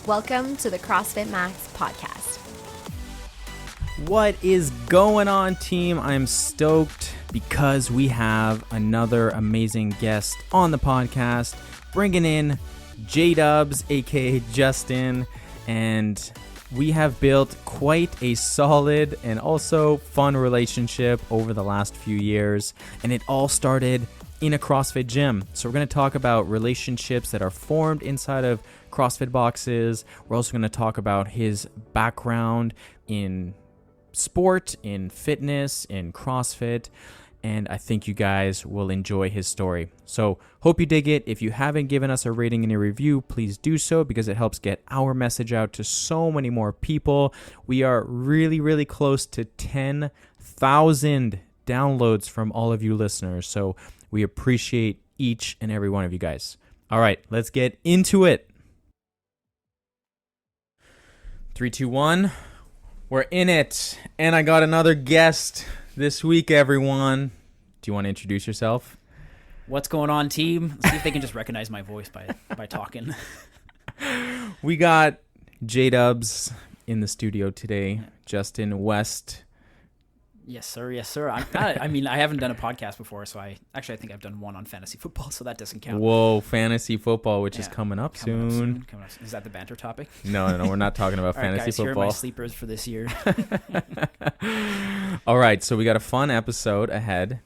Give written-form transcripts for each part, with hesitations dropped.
Welcome to the CrossFit Max podcast. What is going on, team? I'm stoked because we have another amazing guest on the podcast, bringing in J-Dubs, aka Justin, and we have built quite a solid and also fun relationship over the last few years, and it all started in a CrossFit gym. So we're going to talk about relationships that are formed inside of CrossFit boxes. We're also going to talk about his background in sport, in fitness, in CrossFit, and I think you guys will enjoy his story. So hope you dig it. If you haven't given us a rating and a review, please do so because it helps get our message out to so many more people. We are really close to 10,000 downloads from all of you listeners. So we appreciate each and every one of you guys. All right, let's get into it. 3, 2, 1. We're in it. And I got another guest this week, everyone. Do you want to introduce yourself? What's going on, team? Let's see if they can just recognize my voice by talking. We got J-Dubs in the studio today. Justin West. Yes, sir. Yes, sir. I mean, I haven't done a podcast before, so I think I've done one on fantasy football, so that doesn't count. Whoa, fantasy football, which is coming up soon. Is that the banter topic? No, we're not talking about fantasy guys, football. Here are my sleepers for this year. All right, so we got a fun episode ahead,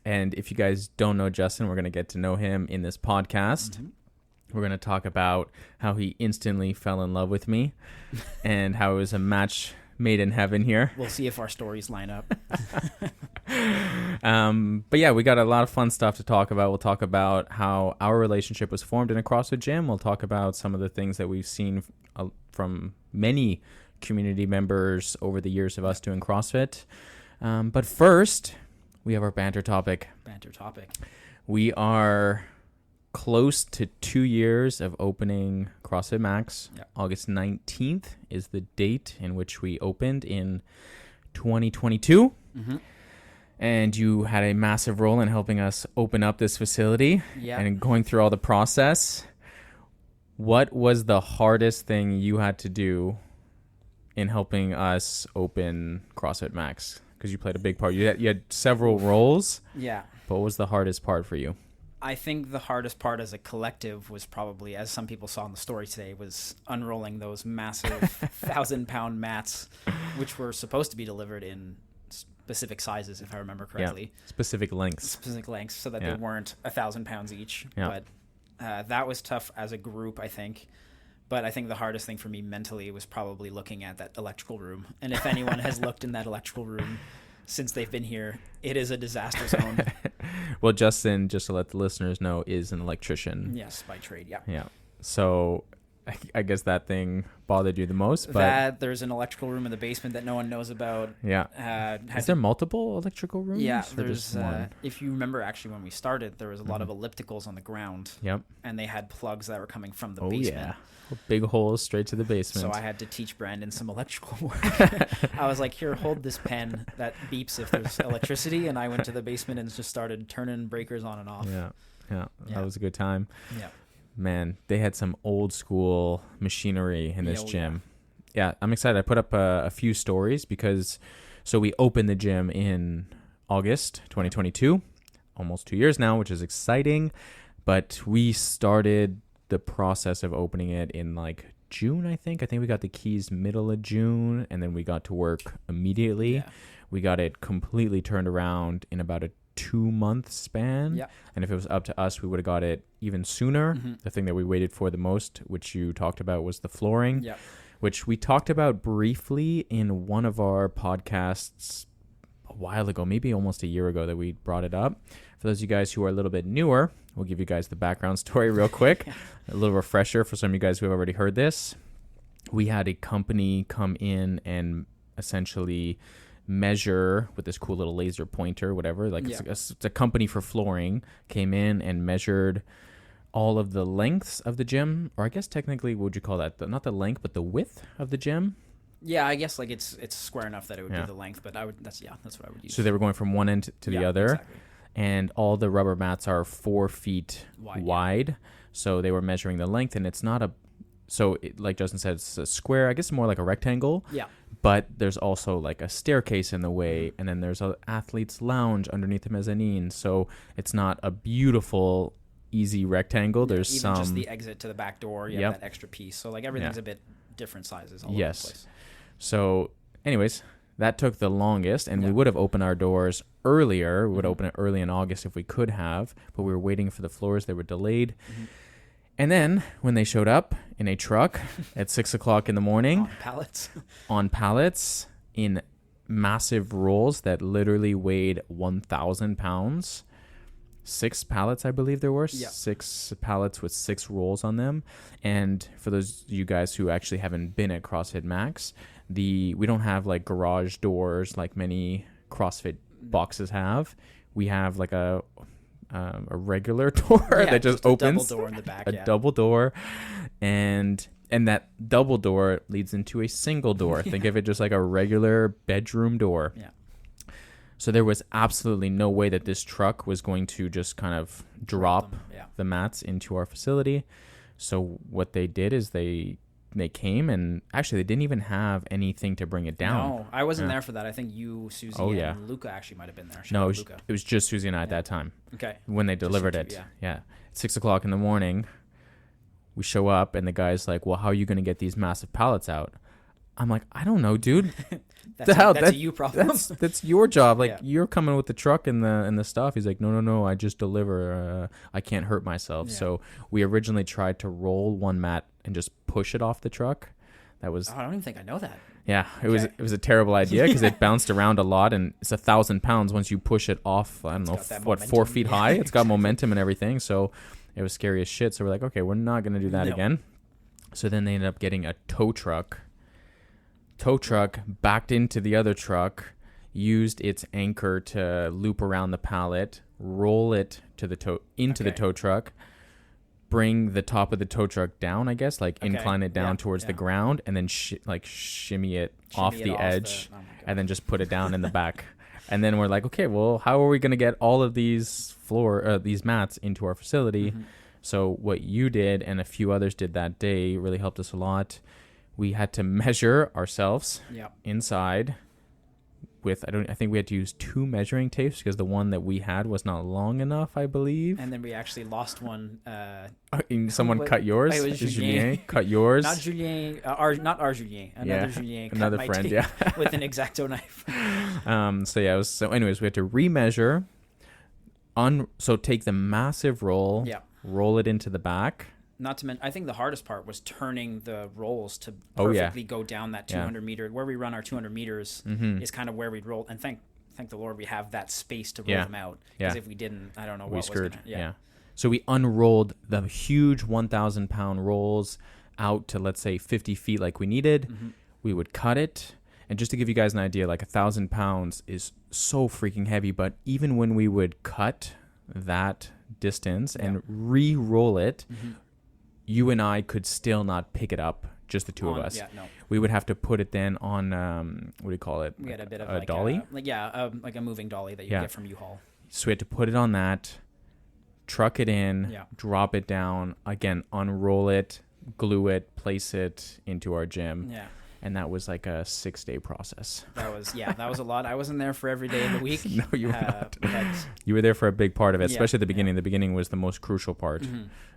and if you guys don't know Justin, we're going to get to know him in this podcast. Mm-hmm. We're going to talk about how he instantly fell in love with me and how it was a match made in heaven here. We'll see if our stories line up. But yeah, we got a lot of fun stuff to talk about. We'll talk about how our relationship was formed in a CrossFit gym. We'll talk about some of the things that we've seen from many community members over the years of us doing CrossFit. But first, we have our banter topic. We are close to 2 years of opening CrossFit Max. Yep. August 19th is the date in which we opened in 2022. Mm-hmm. And you had a massive role in helping us open up this facility and going through all the process. What was the hardest thing you had to do in helping us open CrossFit Max? Because you played a big part. You had several roles. Yeah. But what was the hardest part for you? I think the hardest part as a collective was probably, as some people saw in the story today, was unrolling those massive 1,000-pound mats, which were supposed to be delivered in specific sizes, if I remember correctly. Yeah. Specific lengths, so that they weren't 1,000 pounds each. Yeah. But that was tough as a group, I think. But I think the hardest thing for me mentally was probably looking at that electrical room. And if anyone has looked in that electrical room since they've been here, it is a disaster zone. Well, Justin, just to let the listeners know, is an electrician. Yes, by trade, yeah. Yeah. So I guess that thing bothered you the most. But there's an electrical room in the basement that no one knows about. Yeah. Is there multiple electrical rooms? Yeah, there's if you remember actually when we started, there was a lot of ellipticals on the ground. Yep. And they had plugs that were coming from the basement. Oh, yeah. Big holes straight to the basement. So I had to teach Brandon some electrical work. I was like, here, hold this pen that beeps if there's electricity. And I went to the basement and just started turning breakers on and off. Yeah. That was a good time. Yeah. Man, they had some old school machinery in this gym. Yeah, I'm excited. I put up a few stories because we opened the gym in August 2022, almost 2 years now, which is exciting. But we started the process of opening it in like June, I think. I think we got the keys middle of June, and then we got to work immediately. Yeah. We got it completely turned around in about a 2-month span. Yeah. And if it was up to us, we would have got it even sooner. Mm-hmm. The thing that we waited for the most, which you talked about, was the flooring, which we talked about briefly in one of our podcasts a while ago, maybe almost a year ago that we brought it up. For those of you guys who are a little bit newer, we'll give you guys the background story real quick. A little refresher for some of you guys who have already heard this. We had a company come in and essentially measure with this cool little laser pointer, whatever. It's a company for flooring, came in and measured all of the lengths of the gym, or I guess technically, what would you call that? Not the length, but the width of the gym. Yeah, I guess like it's square enough that it would be the length, but that's what I would use. So they were going from one end to the other. Exactly. And all the rubber mats are 4 feet wide. So they were measuring the length, and it's not so like Justin said, it's a square, I guess more like a rectangle. Yeah. But there's also like a staircase in the way, and then there's a athlete's lounge underneath the mezzanine. So it's not a beautiful, easy rectangle. There's even some just the exit to the back door. You have that extra piece. So like everything's a bit different sizes all over the place. So anyways, that took the longest, and we would have opened our doors earlier. We would open it early in August if we could have, but we were waiting for the floors. They were delayed. And then when they showed up in a truck at 6 o'clock in the morning on pallets in massive rolls that literally weighed 1,000 pounds, 6 pallets, I believe there were, 6 pallets with 6 rolls on them. And for those of you guys who actually haven't been at CrossFit Max, we don't have like garage doors like many CrossFit boxes have. We have like a regular door that just opens, double door in the back, double door, and that double door leads into a single door. Think of it just like a regular bedroom door. So there was absolutely no way that this truck was going to just kind of drop the mats into our facility. So what they did is they came, and actually they didn't even have anything to bring it down. No, I wasn't there for that. I think you, Susie, and Luca actually might have been there. No, it was just Susie and I at that time. Okay. When they delivered it. Yeah. 6 o'clock in the morning, we show up, and the guy's like, well, how are you going to get these massive pallets out? I'm like, I don't know, dude. That's a you problem. That's your job. Like, you're coming with the truck and the stuff. He's like, no, I just deliver. I can't hurt myself. So we originally tried to roll one mat and just push it off the truck. That was. Oh, I don't even think I know that. Yeah, it was a terrible idea because it bounced around a lot, and it's 1,000 pounds once you push it off. I don't know 4 feet high. It's got momentum and everything. So it was scary as shit. So we're like, okay, we're not gonna do that again. So then they ended up getting a tow truck backed into the other truck, used its anchor to loop around the pallet, roll it to the tow truck, bring the top of the tow truck down, I guess, like incline it down towards the ground, and then shimmy it off the edge, and then just put it down in the back. And then we're like, okay, well, how are we going to get all of these mats into our facility? So what you did and a few others did that day really helped us a lot. We had to measure ourselves inside with, I think we had to use 2 measuring tapes because the one that we had was not long enough, I believe. And then we actually lost one. Someone cut yours? It was Julien. Cut yours? Not Julien, not our Julien. Another Julien cut another my friend, tape with an X-Acto knife. So anyways, we had to remeasure. So take the massive roll, roll it into the back. Not to mention, I think the hardest part was turning the rolls to perfectly go down that 200 meter. Where we run our 200 meters is kind of where we'd roll. And thank the Lord we have that space to roll them out. Because if we didn't, I don't know what was going to... Yeah. So we unrolled the huge 1,000 pound rolls out to, let's say, 50 feet like we needed. We would cut it. And just to give you guys an idea, like 1,000 pounds is so freaking heavy. But even when we would cut that distance and re-roll it, you and I could still not pick it up, just the two of us. We would have to put it then on, what do you call it? We had a bit of a dolly? like a moving dolly that you get from U-Haul. So we had to put it on that, truck it in, drop it down, again, unroll it, glue it, place it into our gym. And that was like a 6-day process. That was a lot. I wasn't there for every day of the week. No, you were not. You were there for a big part of it, especially at the beginning. The beginning was the most crucial part,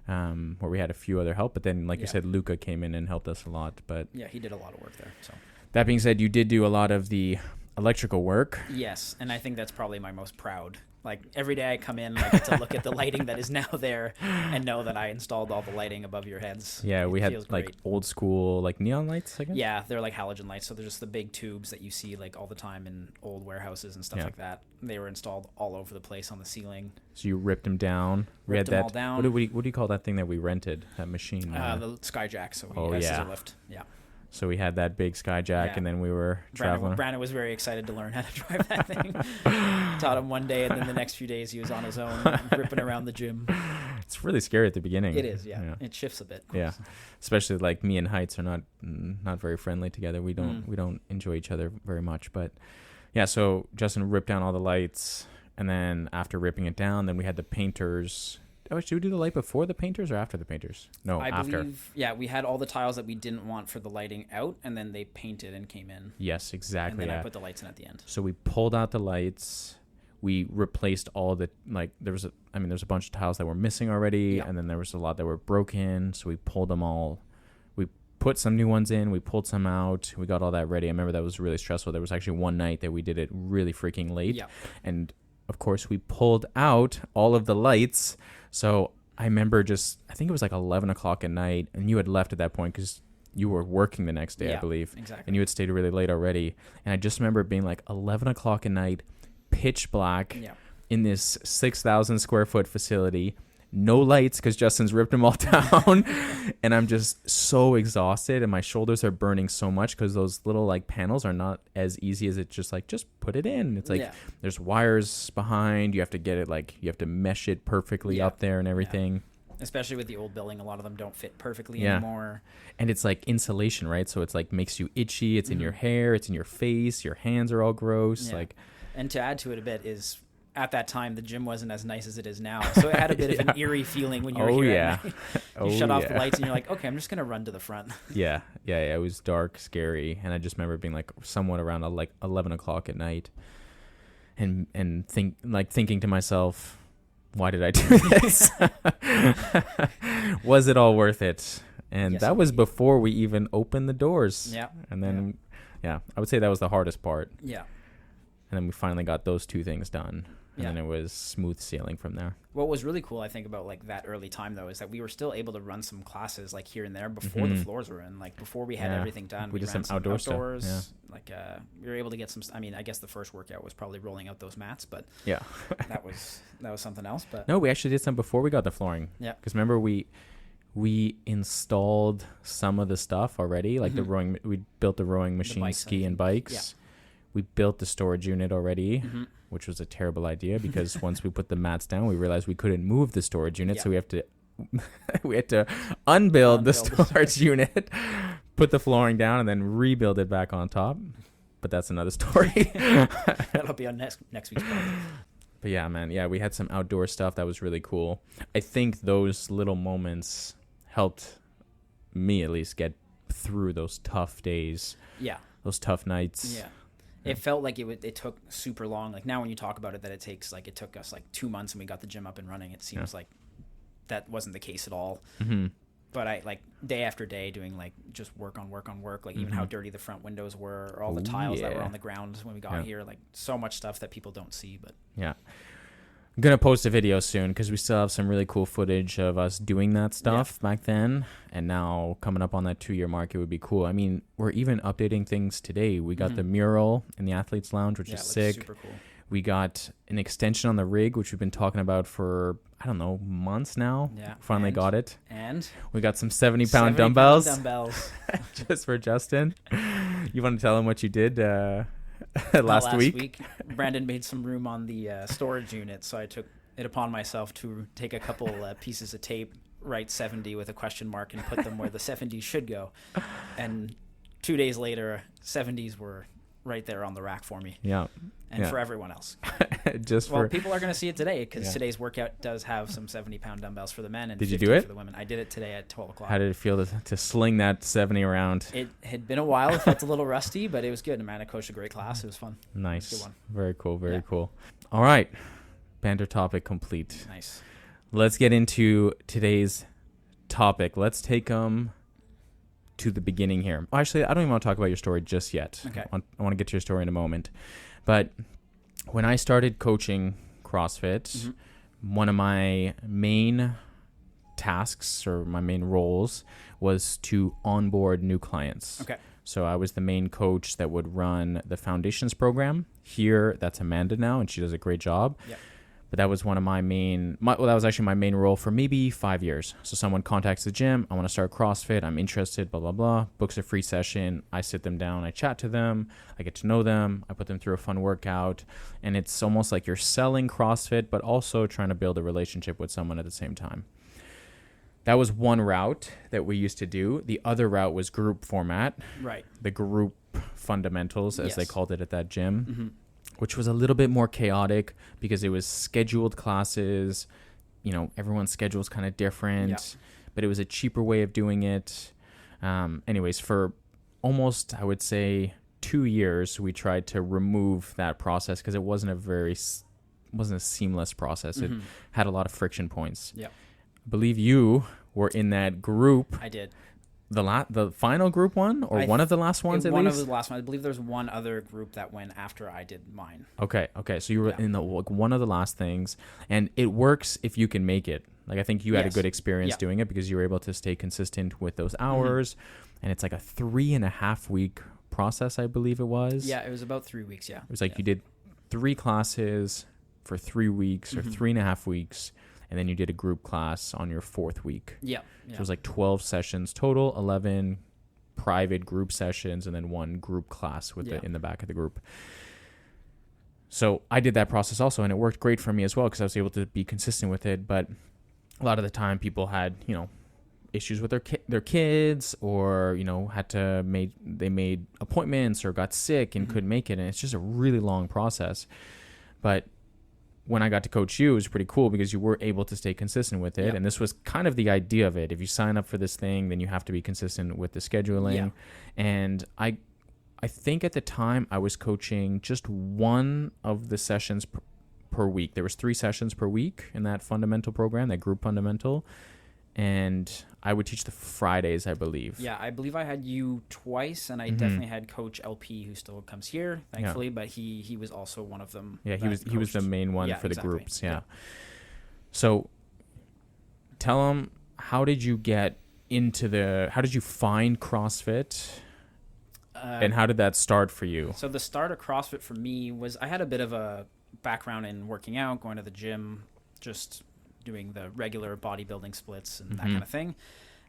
where we had a few other help. But then, like you said, Luca came in and helped us a lot. But he did a lot of work there. So that being said, you did do a lot of the electrical work. Yes, and I think that's probably my most proud. Like every day I come in, I get to look at the lighting that is now there and know that I installed all the lighting above your heads. Yeah, we had like old school like neon lights, I guess? Yeah, they're like halogen lights. So they're just the big tubes that you see like all the time in old warehouses and stuff like that. They were installed all over the place on the ceiling. So you ripped them down? Ripped them all down. What do you call that thing that we rented, that machine? The Skyjack. So we scissor lift. Yeah. So we had that big Skyjack, and then we were traveling. Brandon was very excited to learn how to drive that thing. Taught him one day, and then the next few days he was on his own, ripping around the gym. It's really scary at the beginning. It is, yeah. It shifts a bit. Yeah, especially like me and heights are not very friendly together. We don't enjoy each other very much. But yeah, so Justin ripped down all the lights, and then after ripping it down, then we had the painters should we do the light before the painters or after the painters? No, I after. believe, yeah, we had all the tiles that we didn't want for the lighting out, and then they painted and came in. Yes, exactly. And then I put the lights in at the end. So we pulled out the lights. We replaced all the, like, there's a bunch of tiles that were missing already, and then there was a lot that were broken. So we pulled them all. We put some new ones in. We pulled some out. We got all that ready. I remember that was really stressful. There was actually one night that we did it really freaking late. Yeah. And, of course, we pulled out all of the lights. So I remember I think it was like 11 o'clock at night, and you had left at that point because you were working the next day, I believe. Exactly. And you had stayed really late already. And I just remember it being like 11 o'clock at night, pitch black, in this 6,000 square foot facility, no lights because Justin's ripped them all down. And I'm just so exhausted, and my shoulders are burning so much because those little like panels are not as easy as it just put it in. It's like there's wires behind, you have to get it, like you have to mesh it perfectly up there and everything. Especially with the old building, a lot of them don't fit perfectly anymore. And it's like insulation, right? So it's like makes you itchy. It's in your hair, it's in your face, your hands are all gross. Like, and to add to it a bit is, at that time, the gym wasn't as nice as it is now. So it had a bit of an eerie feeling when you were here at night. You shut off the lights and you're like, okay, I'm just going to run to the front. Yeah. It was dark, scary. And I just remember being like somewhat around like 11 o'clock at night and thinking to myself, why did I do this? Was it all worth it? And that was before we even opened the doors. Yeah. And then, I would say that was the hardest part. Yeah. And then we finally got those two things done. And then it was smooth sailing from there. What was really cool, I think, about like that early time, though, is that we were still able to run some classes like here and there before the floors were in. Like before we had everything done, we did ran some outdoor stuff. Yeah. Like we were able to get some. I mean, I guess the first workout was probably rolling out those mats, but that was something else. But no, we actually did some before we got the flooring. Yeah, because remember we installed some of the stuff already, like the rowing. We built the rowing machine, ski and bikes. Yeah. We built the storage unit already, which was a terrible idea because once we put the mats down, we realized we couldn't move the storage unit, so we had to unbuild the storage unit, put the flooring down, and then rebuild it back on top. But that's another story. That'll be on next week's project. But yeah, man, we had some outdoor stuff that was really cool. I think those little moments helped me at least get through those tough days. Yeah. Those tough nights. Yeah. It felt like it took super long. Like now when you talk about it, that it took us like 2 months and we got the gym up and running. It seems like that wasn't the case at all. Mm-hmm. But I like day after day doing like just work on work, like even how dirty the front windows were, or all the tiles that were on the ground when we got here, like so much stuff that people don't see. But I'm going to post a video soon because we still have some really cool footage of us doing that stuff back then. And now coming up on that 2-year mark, it would be cool. I mean, we're even updating things today. We got the mural in the Athletes Lounge, which is sick. Super cool. We got an extension on the rig, which we've been talking about for, I don't know, months now. Yeah. Finally got it. And we got some 70-pound dumbbells. Dumbbells. Just for Justin. You want to tell him what you did last week? Brandon made some room on the storage unit, so I took it upon myself to take a couple pieces of tape, write 70 with a question mark, and put them where the 70s should go. And 2 days later, 70s were right there on the rack for me. Yeah. And for everyone else. People are going to see it today because today's workout does have some 70-pound dumbbells for the men and 50 for the women. I did it today at 12 o'clock. How did it feel to sling that 70 around? It had been a while. It felt a little rusty, but it was good. Amanda coached a great class. It was fun. Nice. It was a good one. Very cool. Very cool. All right. Banter topic complete. Nice. Let's get into today's topic. Let's take them to the beginning here. Actually, I don't even want to talk about your story just yet. Okay. I want to get to your story in a moment. But when I started coaching CrossFit, one of my main tasks or my main roles was to onboard new clients. Okay. So I was the main coach that would run the foundations program. Here, that's Amanda now, and she does a great job. Yeah. But that was one of that was actually my main role for maybe 5 years. So someone contacts the gym, I want to start CrossFit, I'm interested, blah, blah, blah, books a free session, I sit them down, I chat to them, I get to know them, I put them through a fun workout, and it's almost like you're selling CrossFit, but also trying to build a relationship with someone at the same time. That was one route that we used to do. The other route was group format. Right. The group fundamentals, as they called it at that gym. Which was a little bit more chaotic because it was scheduled classes, everyone's schedule is kind of different, Yeah. but it was a cheaper way of doing it. Anyways, for almost, I would say, 2 years, we tried to remove that process because it wasn't a seamless process. It had a lot of friction points. Yeah. I believe you were in that group. I did. The final group one, or one of the last ones at least? One of the last ones. I believe there's one other group that went after I did mine. Okay. So you were in one of the last things, and it works if you can make it. Like, I think you had a good experience doing it because you were able to stay consistent with those hours, and it's like a 3.5 week process, I believe it was. Yeah, it was about 3 weeks. Yeah, it was like you did 3 classes for 3 weeks or 3.5 weeks. And then you did a group class on your 4th week. Yeah. So it was like 12 sessions total, 11 private group sessions, and then 1 group class in the back of the group. So I did that process also, and it worked great for me as well because I was able to be consistent with it. But a lot of the time people had, issues with their kids, or, they made appointments or got sick and couldn't make it. And it's just a really long process. But when I got to coach you, it was pretty cool because you were able to stay consistent with it. Yep. And this was kind of the idea of it. If you sign up for this thing, then you have to be consistent with the scheduling. Yeah. And I think at the time I was coaching just one of the sessions per week. There was 3 sessions per week in that fundamental program, that group fundamental. And I would teach the Fridays, I believe. Yeah, I believe I had you twice, and I definitely had Coach LP, who still comes here, thankfully. But he was also one of them. Yeah, he was the main one for the groups. Yeah. So, tell them, how did you get how did you find CrossFit, and how did that start for you? So the start of CrossFit for me was, I had a bit of a background in working out, going to the gym, just doing the regular bodybuilding splits and that kind of thing.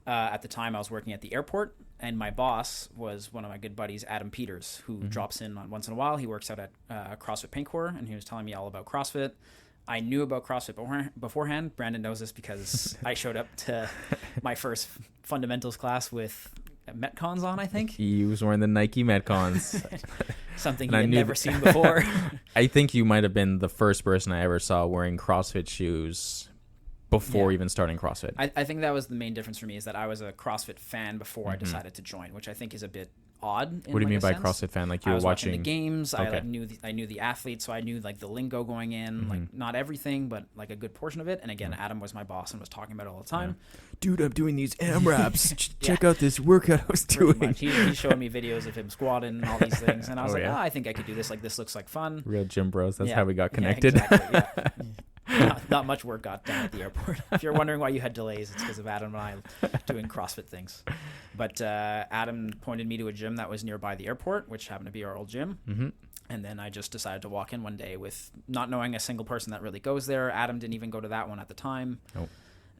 At the time, I was working at the airport, and my boss was one of my good buddies, Adam Peters, who drops in once in a while. He works out at CrossFit Paint Corps, and he was telling me all about CrossFit. I knew about CrossFit beforehand. Brandon knows this because I showed up to my first fundamentals class with Metcons on, I think. He was wearing the Nike Metcons. Something he had never seen before. I think you might have been the first person I ever saw wearing CrossFit shoes before even starting CrossFit. I think that was the main difference for me, is that I was a CrossFit fan before I decided to join, which I think is a bit odd. What do you mean by CrossFit fan? Like, you were watching the games. Okay. I knew the athletes, so I knew like the lingo going in, like not everything, but like a good portion of it. And again, Adam was my boss and was talking about it all the time. Dude, I'm doing these AMRAPs. Check out this workout I was doing. He showed me videos of him squatting and all these things, and I was I think I could do this. Like, this looks like fun. Real gym bros. That's how we got connected. Yeah, exactly, not much work got done at the airport. If you're wondering why you had delays, it's because of Adam and I doing CrossFit things. But Adam pointed me to a gym that was nearby the airport, which happened to be our old gym. And then I just decided to walk in one day with not knowing a single person that really goes there. Adam didn't even go to that one at the time. Nope.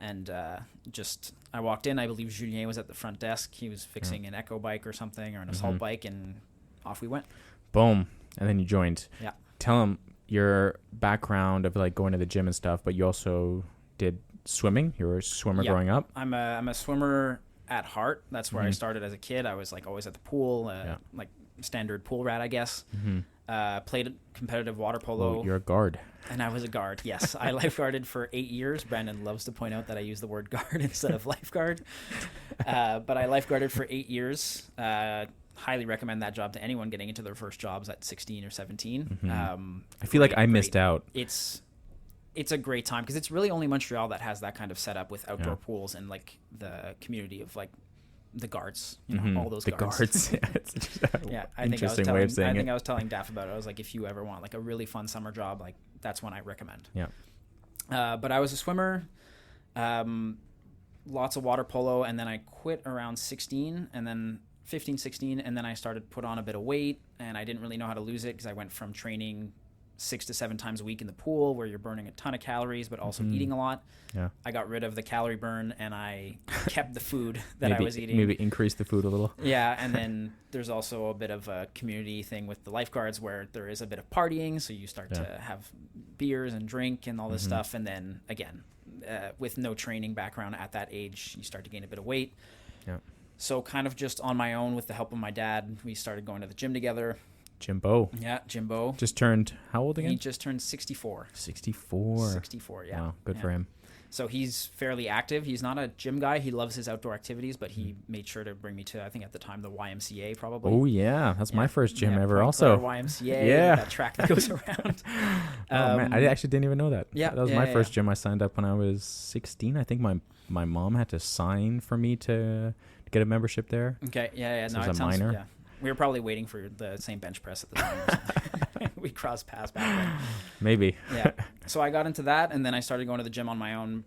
And I walked in. I believe Julien was at the front desk. He was fixing an Echo bike or something, or an assault bike, and off we went. Boom. And then you joined. Yeah. Tell him your background of like going to the gym and stuff, but you also did swimming. You were a swimmer growing up. I'm a swimmer at heart. That's where I started as a kid. I was like always at the pool, like standard pool rat, I guess. Played competitive water polo. Oh, you're a guard. And I was a guard, yes. I lifeguarded for 8 years. Brandon loves to point out that I use the word guard instead of lifeguard. But I lifeguarded for 8 years. Highly recommend that job to anyone getting into their first jobs at 16 or 17. I feel like I missed out. It's a great time because it's really only Montreal that has that kind of setup with outdoor pools and like the community of like the guards, all those guards. I think I was telling Daff about it. I was like, if you ever want like a really fun summer job, like that's one I recommend. But I was a swimmer, lots of water polo, and then I quit around 16, and then 15, 16, and then I started put on a bit of weight, and I didn't really know how to lose it because I went from training 6 to 7 times a week in the pool where you're burning a ton of calories but also eating a lot. I got rid of the calorie burn, and I kept the food that I was eating. Maybe increase the food a little. And then there's also a bit of a community thing with the lifeguards where there is a bit of partying, so you start to have beers and drink and all this stuff, and then again, with no training background at that age, you start to gain a bit of weight. So kind of just on my own with the help of my dad, we started going to the gym together. Jimbo. Yeah, Jimbo. Just turned how old again? He just turned 64. 64. 64, yeah. Wow, good for him. So he's fairly active. He's not a gym guy. He loves his outdoor activities, but he made sure to bring me to, I think at the time, the YMCA probably. Oh, yeah. That's my first gym ever Point also. Claire YMCA, that track that goes around. Oh, man. I actually didn't even know that. Yeah. That was my first gym. I signed up when I was 16. I think my mom had to sign for me to get a membership there. Okay. Yeah. So No, it sounds, minor. Yeah. We were probably waiting for the same bench press at the time. We crossed paths back then. Maybe. Yeah. So I got into that, and then I started going to the gym on my own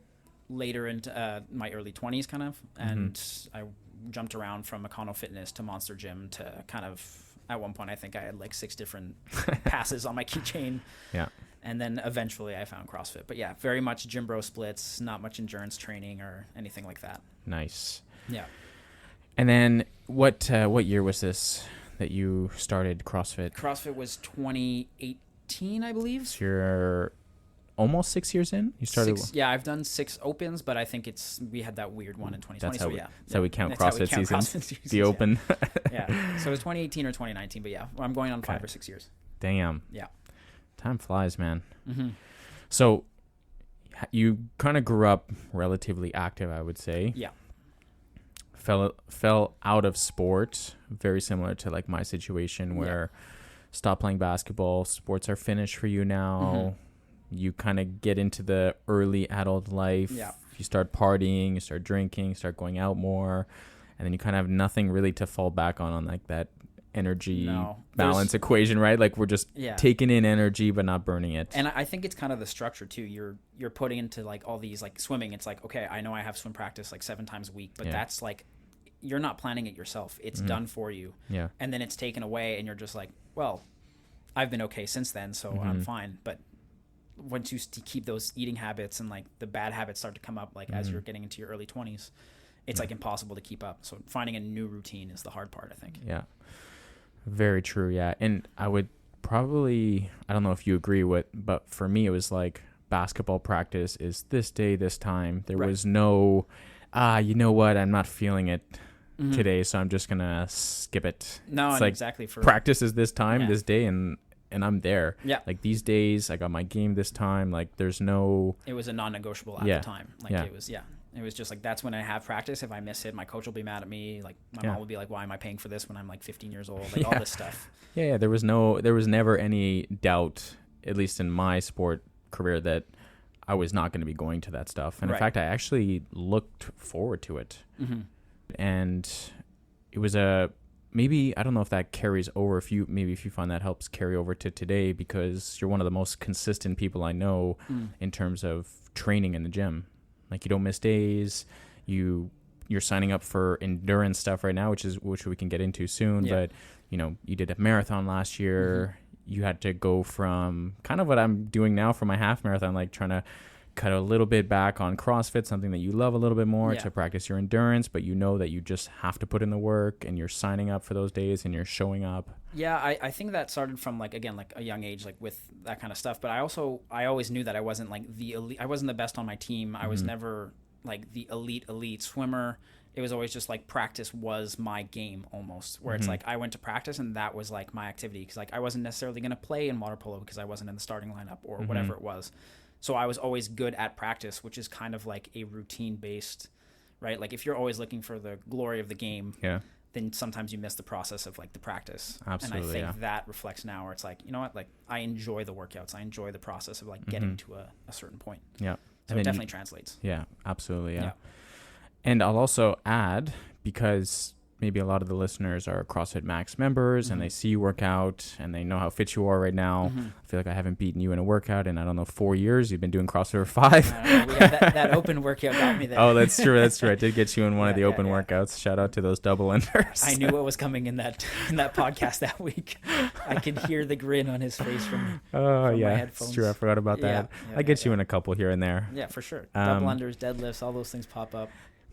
later into my early 20s kind of, and I jumped around from Econo Fitness to Monster Gym to kind of, at one point I think I had like 6 different passes on my keychain. Yeah. And then eventually I found CrossFit. But yeah, very much gym bro splits, not much endurance training or anything like that. Nice. Yeah. And then what year was this that you started CrossFit? CrossFit was 2018, I believe. So you're almost 6 years in? You started. Yeah, I've done 6 opens, but I think we had that weird one in 2020. That's how we count CrossFit seasons. The yeah. open. Yeah. So it was 2018 or 2019, but yeah, I'm going on 5 or 6 years. Damn. Yeah. Time flies, man. Mm-hmm. So you kind of grew up relatively active, I would say. Yeah. Fell out of sport, very similar to like my situation where stopped playing basketball, sports are finished for you now. You kind of get into the early adult life. Yeah. You start partying, you start drinking, you start going out more, and then you kind of have nothing really to fall back on like that energy balance equation, right? Like we're just taking in energy but not burning it. And I think it's kind of the structure too. You're putting into like all these like swimming. It's like, okay, I know I have swim practice like 7 times a week, but that's like, you're not planning it yourself. It's done for you. Yeah. And then it's taken away and you're just like, well, I've been okay since then, so I'm fine. But once you keep those eating habits and like the bad habits start to come up, like as you're getting into your early 20s, it's like impossible to keep up. So finding a new routine is the hard part, I think. Yeah. Very true. Yeah. And I would probably, I don't know if you agree with, but for me, it was like basketball practice is this day, this time. There was no, you know what? I'm not feeling it today, so I'm just going to skip it. No, it's like exactly. For practice is this time, this day, and I'm there. Yeah. Like these days, I got my game this time. Like there's no. It was a non-negotiable at the time. Like it was, It was just like, that's when I have practice. If I miss it, my coach will be mad at me. Like my mom will be like, why am I paying for this when I'm like 15 years old? Like all this stuff. Yeah. There was never any doubt, at least in my sport career, that I was not going to be going to that stuff. And in fact, I actually looked forward to it. And it was maybe, I don't know if that carries over, if you find that helps carry over to today, because you're one of the most consistent people I know in terms of training in the gym. Like you don't miss days. You're signing up for endurance stuff right now, which we can get into soon. But you did a marathon last year. You had to go from kind of what I'm doing now for my half marathon, like trying to cut a little bit back on CrossFit, something that you love a little bit more, to practice your endurance, but you know that you just have to put in the work, and you're signing up for those days and you're showing up. Yeah, I think that started from like a young age, like with that kind of stuff. But I always knew that I wasn't like the elite. I wasn't the best on my team. I was never like the elite swimmer. It was always just like practice was my game almost, where it's like I went to practice and that was like my activity, because like I wasn't necessarily going to play in water polo because I wasn't in the starting lineup or whatever it was. So I was always good at practice, which is kind of like a routine based, right? Like if you're always looking for the glory of the game, then sometimes you miss the process of like the practice. Absolutely. And I think that reflects now where it's like, you know what, like I enjoy the workouts. I enjoy the process of like getting to a certain point. Yeah. So it definitely translates. Yeah, absolutely. Yeah. And I'll also add, because maybe a lot of the listeners are CrossFit Max members and they see you work out and they know how fit you are right now. I feel like I haven't beaten you in a workout in, I don't know, 4 years. You've been doing CrossFit for 5. That open workout got me there. Oh, that's true. That's true. I did get you in one of the open workouts. Shout out to those double unders. I knew what was coming in that podcast that week. I could hear the grin on his face from my headphones. It's true. I forgot about that. I get you in a couple here and there. Yeah, for sure. Double unders, deadlifts, all those things pop up.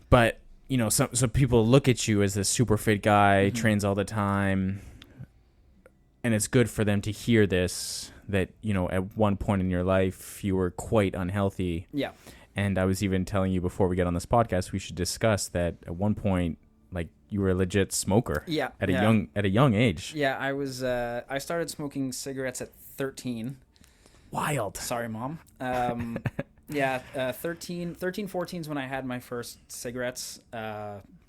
But some people look at you as this super fit guy, trains all the time, and it's good for them to hear this, that, at one point in your life, you were quite unhealthy. Yeah. And I was even telling you before we get on this podcast, we should discuss that at one point, like, you were a legit smoker. Yeah. At a young age. Yeah, I started smoking cigarettes at 13. Wild. Sorry, Mom. Yeah, 13, 14 is when I had my first cigarettes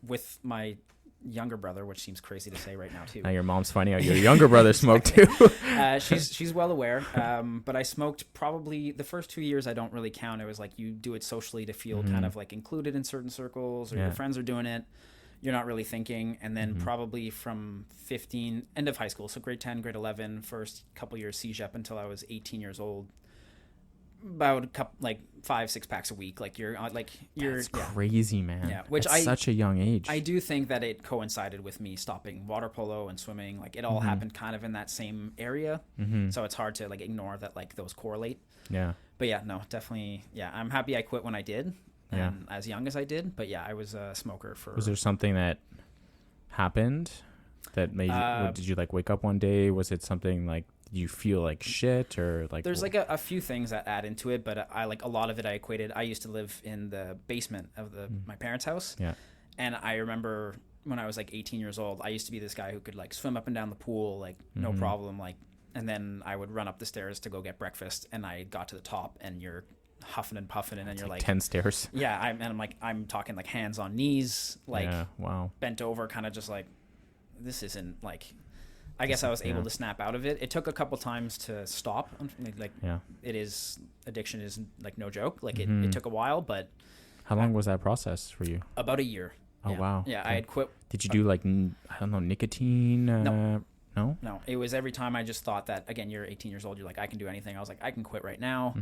with my younger brother, which seems crazy to say right now too. Now your mom's finding out your younger brother smoked too. She's well aware, but I smoked probably the first 2 years. I don't really count. It was like you do it socially to feel kind of like included in certain circles, or your friends are doing it. You're not really thinking. And then probably from 15, end of high school, so grade 10, grade 11, first couple years CJEP until I was 18 years old. About a couple, like 5-6 packs a week. Like you're That's crazy, man. Yeah, which At such a young age. I do think that it coincided with me stopping water polo and swimming. Like it all happened kind of in that same area. So it's hard to like ignore that like those correlate. Yeah. But yeah, no, definitely. Yeah, I'm happy I quit when I did, and as young as I did. But yeah, I was a smoker for. Was there something that happened that made you? Did you like wake up one day? Was it something like? You feel like shit, or like there's like a few things that add into it, but I like a lot of it I equated. I used to live in the basement of my parents' house, and I remember when I was like 18 years old, I used to be this guy who could like swim up and down the pool like no problem, like, and then I would run up the stairs to go get breakfast, and I got to the top and you're huffing and puffing, and then you're like 10 stairs. Yeah, I'm talking like hands on knees, like bent over, kind of just like, this isn't like. I guess I was able to snap out of it. It took a couple times to stop. It is, addiction is like no joke. Like it took a while, but. How long was that process for you? About a year. Oh, wow. Yeah, I had quit. Did you do like, I don't know, nicotine? No. No? No, it was every time I just thought that, again, you're 18 years old, you're like, I can do anything. I was like, I can quit right now.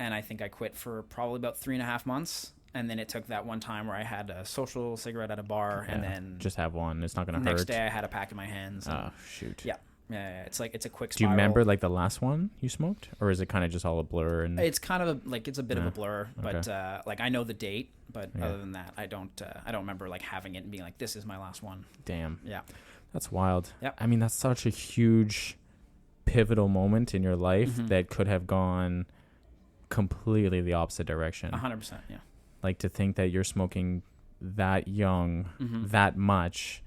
And I think I quit for probably about 3.5 months. And then it took that one time where I had a social cigarette at a bar, and then just have one. It's not going to hurt. Next day I had a pack in my hands. Oh, shoot. Yeah. It's like, it's a quick spiral. spiral. Do you remember like the last one you smoked, or is it kind of just all a blur? And it's kind of it's a bit of a blur, but like I know the date, but other than that, I don't remember like having it and being like, this is my last one. Damn. Yeah. That's wild. Yeah. I mean, that's such a huge pivotal moment in your life that could have gone completely the opposite direction. 100%. Yeah. Like to think that you're smoking that young, that much,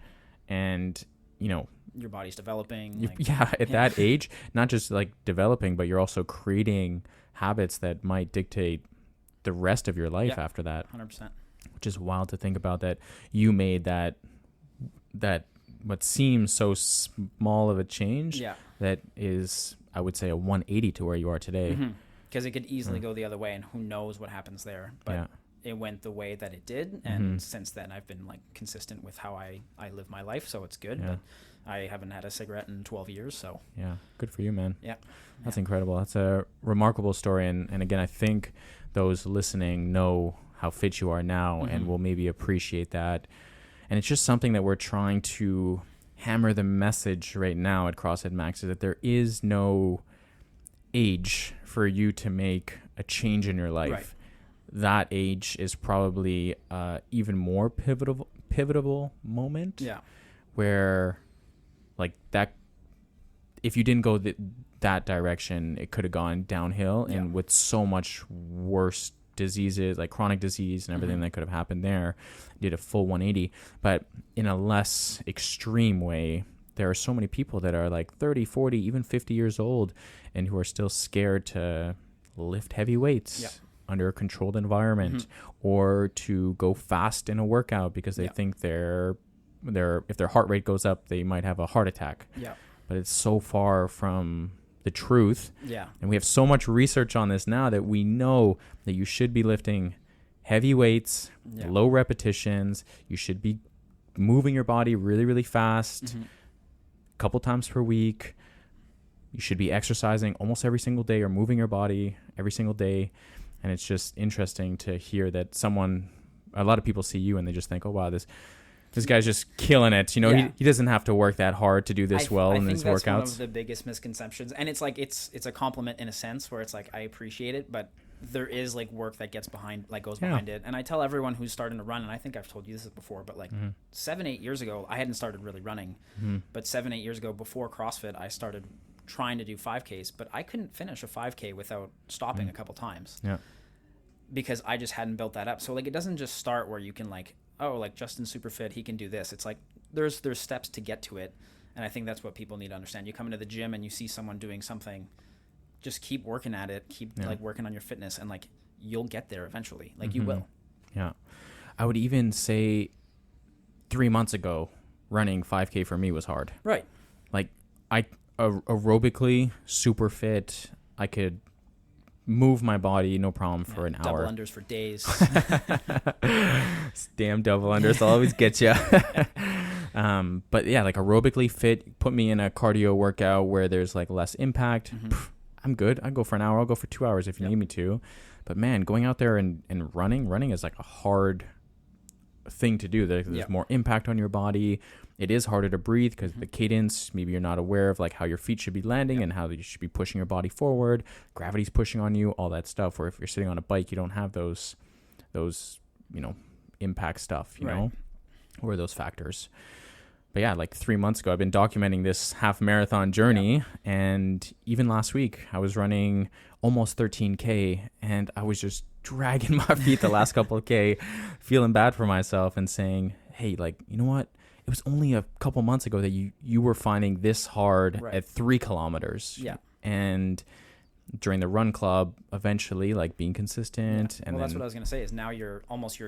and your body's developing. At that age, not just like developing, but you're also creating habits that might dictate the rest of your life after that. 100%. Which is wild to think about, that you made that what seems so small of a change. Yeah. That is, I would say, a 180 to where you are today. Because it could easily go the other way, and who knows what happens there. But it went the way that it did, and since then I've been like consistent with how I live my life, so it's good. But I haven't had a cigarette in 12 years, so good for you, man. That's yeah. incredible. That's a remarkable story, and again, I think those listening know how fit you are now and will maybe appreciate that. And it's just something that we're trying to hammer the message right now at CrossFit Max, is that there is no age for you to make a change in your life. Right. That age is probably even more pivotal moment. Yeah. Where like that, if you didn't go that direction, it could have gone downhill, and with so much worse diseases like chronic disease and everything that could have happened there, did a full 180. But in a less extreme way, there are so many people that are like 30, 40, even 50 years old and who are still scared to lift heavy weights under a controlled environment or to go fast in a workout because they think if their heart rate goes up, they might have a heart attack. Yeah. But it's so far from the truth. Yeah. And we have so much research on this now that we know that you should be lifting heavy weights, low repetitions. You should be moving your body really, really fast, a couple times per week. You should be exercising almost every single day or moving your body every single day. And it's just interesting to hear that a lot of people see you and they just think, oh, wow, this guy's just killing it. He doesn't have to work that hard to do this well in his workouts. I think that's one of the biggest misconceptions. And it's like, it's a compliment in a sense where it's like, I appreciate it, but there is like work that goes behind it. And I tell everyone who's starting to run, and I think I've told you this before, but like 7-8 years ago, I hadn't started really running, but 7-8 years ago before CrossFit, I started trying to do 5Ks, but I couldn't finish a 5K without stopping a couple times because I just hadn't built that up. So like, it doesn't just start where you can like, oh, like Justin's super fit, he can do this. It's like there's steps to get to it, and I think that's what people need to understand. You come into the gym and you see someone doing something, just keep working at it, keep like working on your fitness, and like you'll get there eventually. Like you will. Yeah. I would even say 3 months ago, running 5K for me was hard. Right. Like I aerobically super fit. I could move my body no problem for an hour. Double unders for days. Damn double unders, they'll always get you. But yeah, like aerobically fit, put me in a cardio workout where there's like less impact. I'm good. I'll go for an hour. I'll go for 2 hours if you need me to. But man, going out there and running is like a hard thing to do. There's more impact on your body. It is harder to breathe because the cadence, maybe you're not aware of like how your feet should be landing and how you should be pushing your body forward. Gravity's pushing on you, all that stuff. Where if you're sitting on a bike, you don't have those, impact stuff, you know, or those factors. But yeah, like 3 months ago, I've been documenting this half marathon journey. And even last week, I was running almost 13K and I was just dragging my feet the last couple of K, feeling bad for myself and saying, hey, like, you know what? It was only a couple months ago that you were finding this hard at 3 kilometers. Yeah. And during the run club, eventually, like being consistent. And that's what I was going to say is now your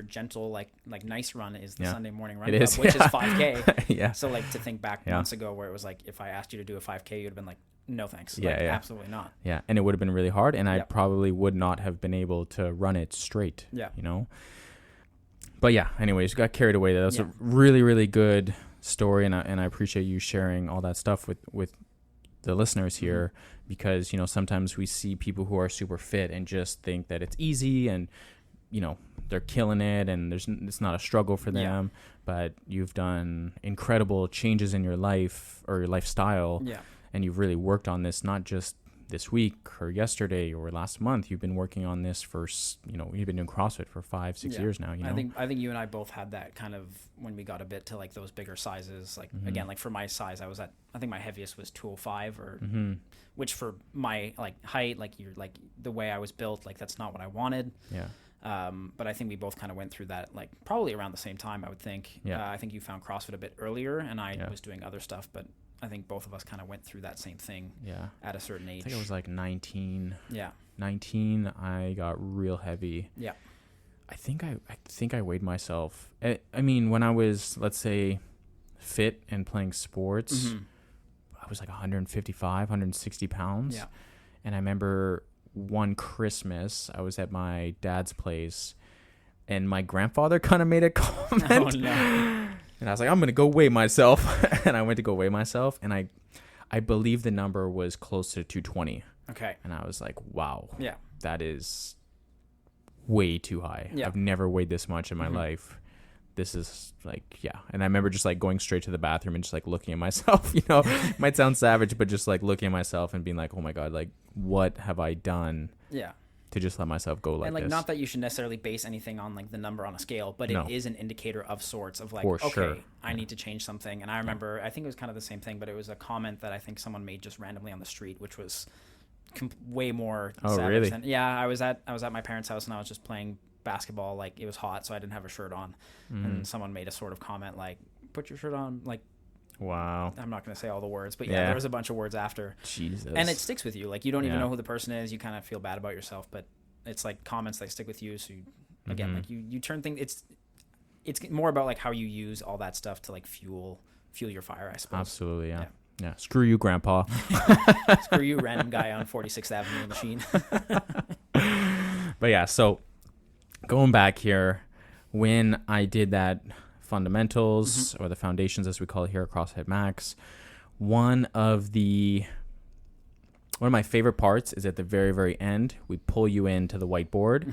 gentle, like nice run is the Sunday morning run club, which is 5K. Yeah. So like to think back months ago where it was like, if I asked you to do a 5K, you'd have been like, no, thanks. Absolutely not. Yeah. And it would have been really hard. And I probably would not have been able to run it straight. Yeah. You know? But yeah, anyways, got carried away. That was a really, really good story. And I appreciate you sharing all that stuff with the listeners here, because, sometimes we see people who are super fit and just think that it's easy and, they're killing it and it's not a struggle for them, but you've done incredible changes in your life or your lifestyle. Yeah. And you've really worked on this, not just this week or yesterday or last month. You've been working on this for, you've been doing CrossFit for 5-6 years now. I think you and I both had that kind of when we got a bit to like those bigger sizes. Like again, like for my size, I think my heaviest was 205 or which for my like height, like you're like the way I was built, like that's not what I wanted. Yeah. But I think we both kind of went through that like probably around the same time, I would think. Yeah. I think you found CrossFit a bit earlier and I was doing other stuff, but I think both of us kind of went through that same thing at a certain age. I think it was like 19. Yeah. 19, I got real heavy. Yeah. I think I weighed myself. I mean, when I was, let's say, fit and playing sports, I was like 155, 160 pounds. Yeah. And I remember one Christmas, I was at my dad's place, and my grandfather kind of made a comment. Oh, no. And I was like, I'm going to go weigh myself. And I went to go weigh myself. And I believe the number was close to 220. Okay. And I was like, wow. Yeah. That is way too high. Yeah. I've never weighed this much in my life. This is like, yeah. And I remember just like going straight to the bathroom and just like looking at myself, it might sound savage, but just like looking at myself and being like, oh my God, like what have I done? Yeah. To just let myself go like this. And like this. Not that you should necessarily base anything on like the number on a scale, but it is an indicator of sorts of like, okay, I need to change something. And I remember, I think it was kind of the same thing, but it was a comment that I think someone made just randomly on the street, which was way more savage than, I was at my parents' house and I was just playing basketball. Like it was hot, so I didn't have a shirt on. And someone made a sort of comment like, put your shirt on, like, wow. I'm not going to say all the words, but there was a bunch of words after. Jesus. And it sticks with you. Like you don't even know who the person is. You kind of feel bad about yourself, but it's like comments that stick with you. So again, like you turn things, it's more about like how you use all that stuff to like fuel your fire, I suppose. Absolutely. Yeah. Yeah. Screw you, grandpa. Screw you, random guy on 46th Avenue machine. But yeah, so going back here, when I did that fundamentals or the foundations as we call it here at CrossFit Max, one of my favorite parts is at the very, very end, we pull you into the whiteboard.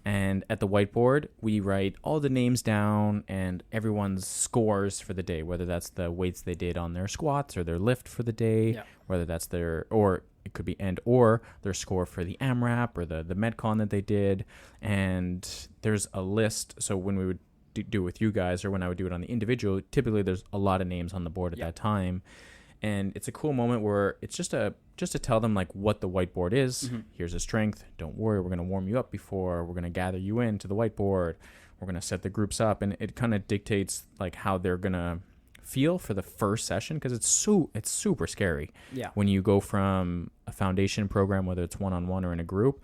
And at the whiteboard, we write all the names down and everyone's scores for the day, whether that's the weights they did on their squats or their lift for the day, whether that's or it could be or their score for the AMRAP or the Metcon that they did. And there's a list. So when we would do it with you guys or when I would do it on the individual, typically there's a lot of names on the board at that time. And it's a cool moment where it's just to tell them like what the whiteboard is. Here's a strength. Don't worry. We're going to warm you up before. We're going to gather you into the whiteboard. We're going to set the groups up. And it kind of dictates like how they're going to feel for the first session, because it's super scary. Yeah. When you go from a foundation program, whether it's one-on-one or in a group,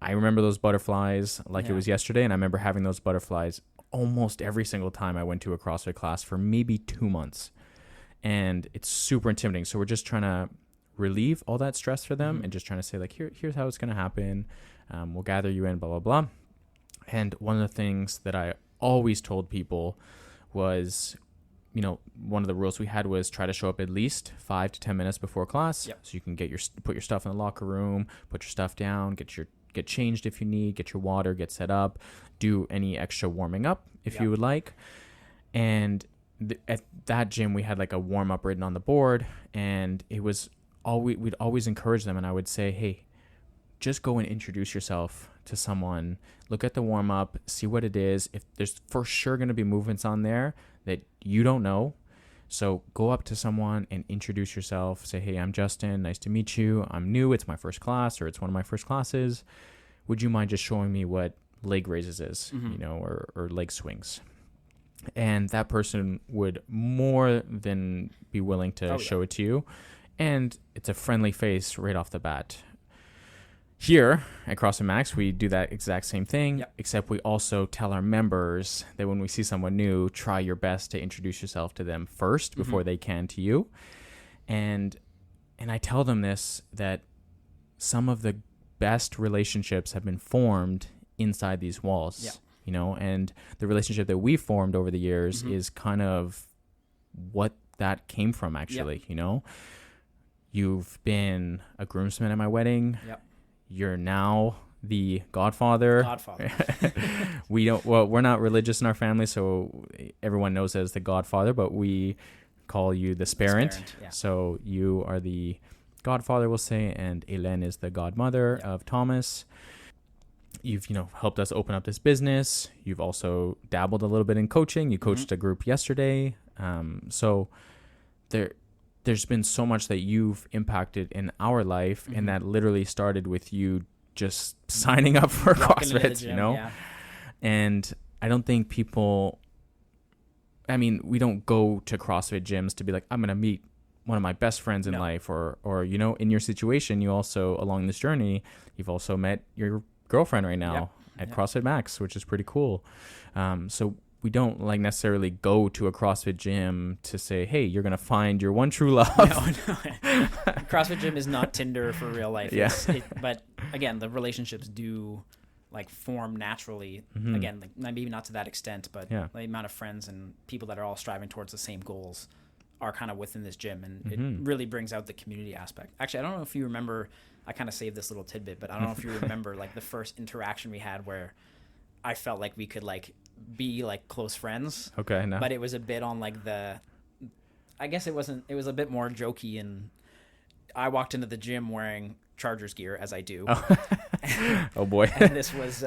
I remember those butterflies like it was yesterday, and I remember having those butterflies almost every single time I went to a CrossFit class for maybe 2 months. And it's super intimidating. So we're just trying to relieve all that stress for them and just trying to say, like, here's how it's going to happen. We'll gather you in, blah, blah, blah. And one of the things that I always told people was, you know, one of the rules we had was try to show up at least 5 to 10 minutes before class. So you can put your stuff in the locker room, put your stuff down, get changed if you need, get your water, get set up, do any extra warming up if you would like. And at that gym, we had like a warm up written on the board, and it was we'd always encourage them. And I would say, hey, just go and introduce yourself to someone, look at the warm up, see what it is. If there's for sure going to be movements on there that you don't know, so go up to someone and introduce yourself. Say, hey, I'm Justin. Nice to meet you. I'm new. It's my first class, or it's one of my first classes. Would you mind just showing me what leg raises is, you know, or leg swings? And that person would more than be willing to show it to you. And it's a friendly face right off the bat. Here at CrossFit Max, we do that exact same thing, except we also tell our members that when we see someone new, try your best to introduce yourself to them first before they can to you. And I tell them this, that some of the best relationships have been formed inside these walls, you know, and the relationship that we formed over the years is kind of what that came from, actually, you know. You've been a groomsman at my wedding. You're now the godfather. We're not religious in our family, so everyone knows as the godfather, but we call you the sparent. So you are the godfather, we'll say, and Hélène is the godmother of Thomas. You've, you know, helped us open up this business. You've also dabbled a little bit in coaching. You coached a group yesterday. So there's been so much that you've impacted in our life, and that literally started with you just signing up for CrossFit, you know? And I don't think people, I mean, we don't go to CrossFit gyms to be like, I'm going to meet one of my best friends in life, or, you know, in your situation, you also, along this journey, you've also met your girlfriend right now at CrossFit Max, which is pretty cool. So we don't like necessarily go to a CrossFit gym to say, hey, you're going to find your one true love. No. CrossFit gym is not Tinder for real life. But again, the relationships do like form naturally. Again, like maybe not to that extent, but the amount of friends and people that are all striving towards the same goals are kind of within this gym, and it really brings out the community aspect. Actually, I don't know if you remember, I kind of saved this little tidbit, but I don't know if you remember like the first interaction we had where I felt like we could like be like close friends. Okay, no. But it was a bit on like I guess it was a bit more jokey, and I walked into the gym wearing Chargers gear, as I do. Oh boy. And this was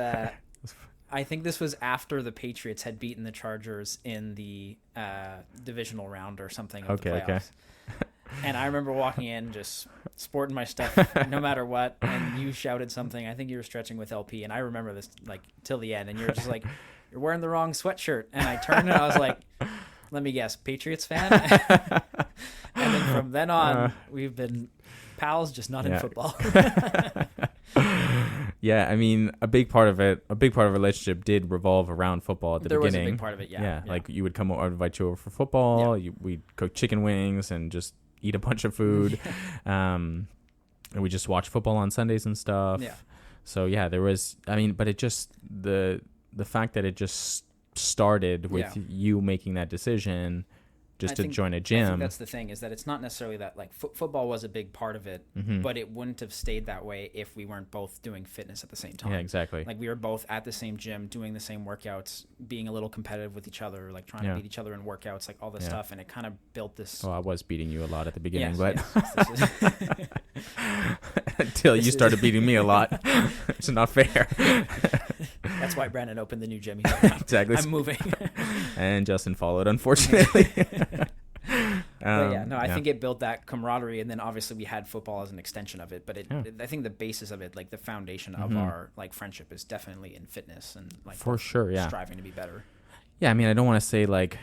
I think this was after the Patriots had beaten the Chargers in the divisional round or something of the playoffs. Okay. And I remember walking in, just sporting my stuff, no matter what. And you shouted something. I think you were stretching with LP, and I remember this like till the end. And you're just like, "You're wearing the wrong sweatshirt." And I turned and I was like, "Let me guess, Patriots fan." And then from then on, we've been pals, just not in football. Yeah, I mean, a big part of a relationship did revolve around football at the beginning. There was a big part of it, yeah. Like you would come over, I'd invite you over for football. We'd cook chicken wings and just eat a bunch of food. And we just watch football on Sundays and stuff. Yeah. So yeah, there was, I mean, but it just, the fact that it just started with you making that decision just to join a gym. I think that's the thing, is that it's not necessarily that like football was a big part of it, but it wouldn't have stayed that way if we weren't both doing fitness at the same time. Yeah, exactly. Like we were both at the same gym, doing the same workouts, being a little competitive with each other, like trying to beat each other in workouts, like all this stuff. And it kind of built this. Well, I was beating you a lot at the beginning, but until you started beating me a lot. It's not fair. That's why Brandon opened the new gym. He's like, exactly. I'm moving. And Justin followed, unfortunately. I think it built that camaraderie, and then obviously we had football as an extension of it. But I think the basis of it, like the foundation of our like friendship, is definitely in fitness and like for sure, striving to be better. Yeah, I mean, I don't want to say like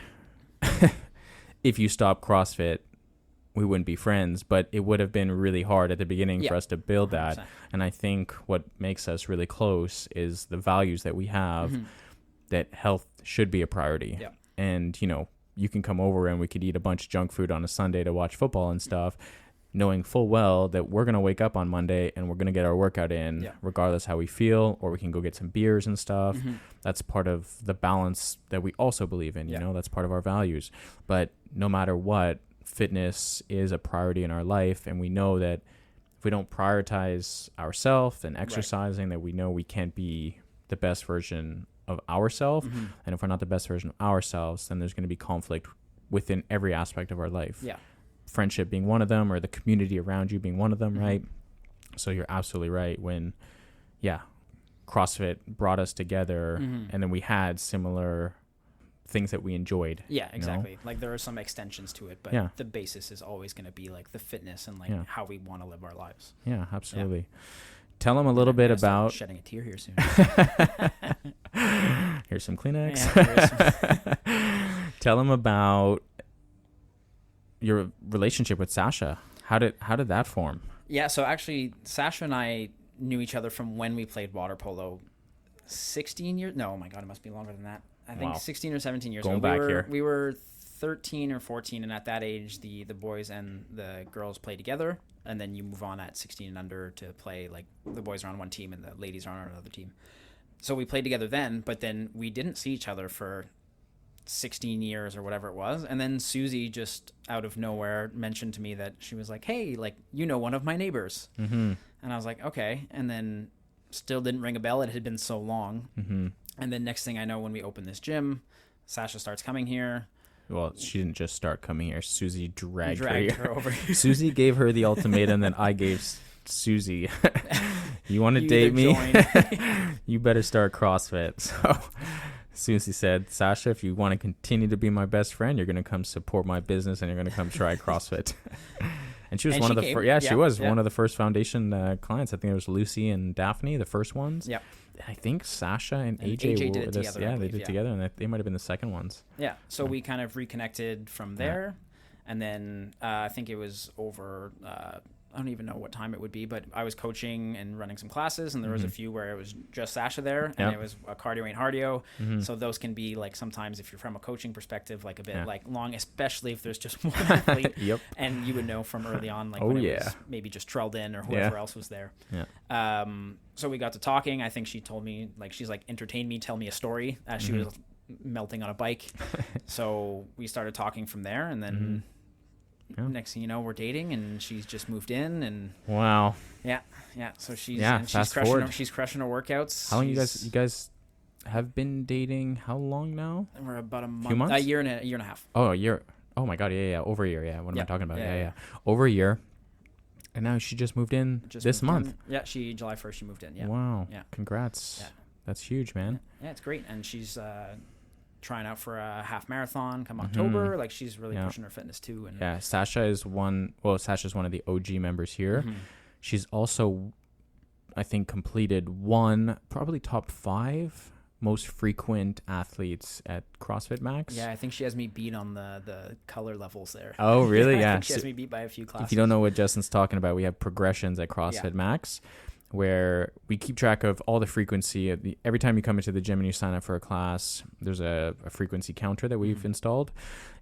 if you stop CrossFit, we wouldn't be friends, but it would have been really hard at the beginning for us to build 100%. that. And I think what makes us really close is the values that we have, that health should be a priority. Yeah. And, you know, you can come over and we could eat a bunch of junk food on a Sunday to watch football and stuff, knowing full well that we're going to wake up on Monday and we're going to get our workout in regardless how we feel, or we can go get some beers and stuff. That's part of the balance that we also believe in, you know, that's part of our values. But no matter what, fitness is a priority in our life, and we know that if we don't prioritize ourselves and exercising, that we know we can't be the best version of ourselves. And if we're not the best version of ourselves, then there's going to be conflict within every aspect of our life. Friendship being one of them, or the community around you being one of them, right? So you're absolutely right. When CrossFit brought us together, and then we had similar things that we enjoyed. Yeah, exactly. Like there are some extensions to it, but the basis is always going to be like the fitness and like how we want to live our lives. Yeah, absolutely. Tell them a little bit about shedding a tear here soon. Here's some Kleenex. Tell them about your relationship with Sasha. How did that form? Yeah, so actually Sasha and I knew each other from when we played water polo 16 years. No, oh my God, it must be longer than that. I think 16 or 17 years ago. We were 13 or 14, and at that age, the boys and the girls play together, and then you move on at 16 and under to play, like the boys are on one team and the ladies are on another team. So we played together then, but then we didn't see each other for 16 years or whatever it was. And then Susie just out of nowhere mentioned to me that she was like, hey, like, you know, one of my neighbors. And I was like, okay. And then still didn't ring a bell. It had been so long. And then next thing I know, when we open this gym, Sasha starts coming here. Well, she didn't just start coming here. Susie dragged her over here. Susie gave her the ultimatum that I gave Susie. You want to date me? You better start CrossFit. So Susie said, Sasha, if you want to continue to be my best friend, you're going to come support my business and you're going to come try CrossFit. And she was one of the first. She was one of the first foundation clients. I think it was Lucy and Daphne, the first ones. Yep. I think Sasha and AJ did it together. Yeah, they did it together, and they might have been the second ones. Yeah. So we kind of reconnected from there, and then I think it was over. I don't even know what time it would be, but I was coaching and running some classes, and there was a few where it was just Sasha there, and it was a cardio and cardio. So those can be like sometimes, if you're from a coaching perspective, like a bit like long, especially if there's just one athlete. And you would know from early on, like when it was maybe just Trelled in or whoever else was there. So we got to talking. I think she told me, like, she's like, entertain me, tell me a story as she was melting on a bike. So we started talking from there, and then next thing you know, we're dating, and she's just moved in, and so she's crushing her workouts. How long you guys have been dating? How long now? We're about a month, few months? a year and a half. Oh, a year. Oh my God, over a year. What am I talking about? Over a year. And now she just moved in this month. Yeah, July 1st she moved in. Yeah. Wow. Yeah. Congrats. Yeah. That's huge, man. Yeah, it's great. And she's trying out for a half marathon come October. Like, she's really pushing her fitness too. And Sasha's one of the OG members here. She's also, I think, completed probably top 5 most frequent athletes at CrossFit Max. Yeah, I think she has me beat on the color levels there. Oh, really? I think she has me beat by a few classes. If you don't know what Justin's talking about, we have progressions at CrossFit Max, where we keep track of all the frequency. Every time you come into the gym and you sign up for a class, there's a frequency counter that we've installed,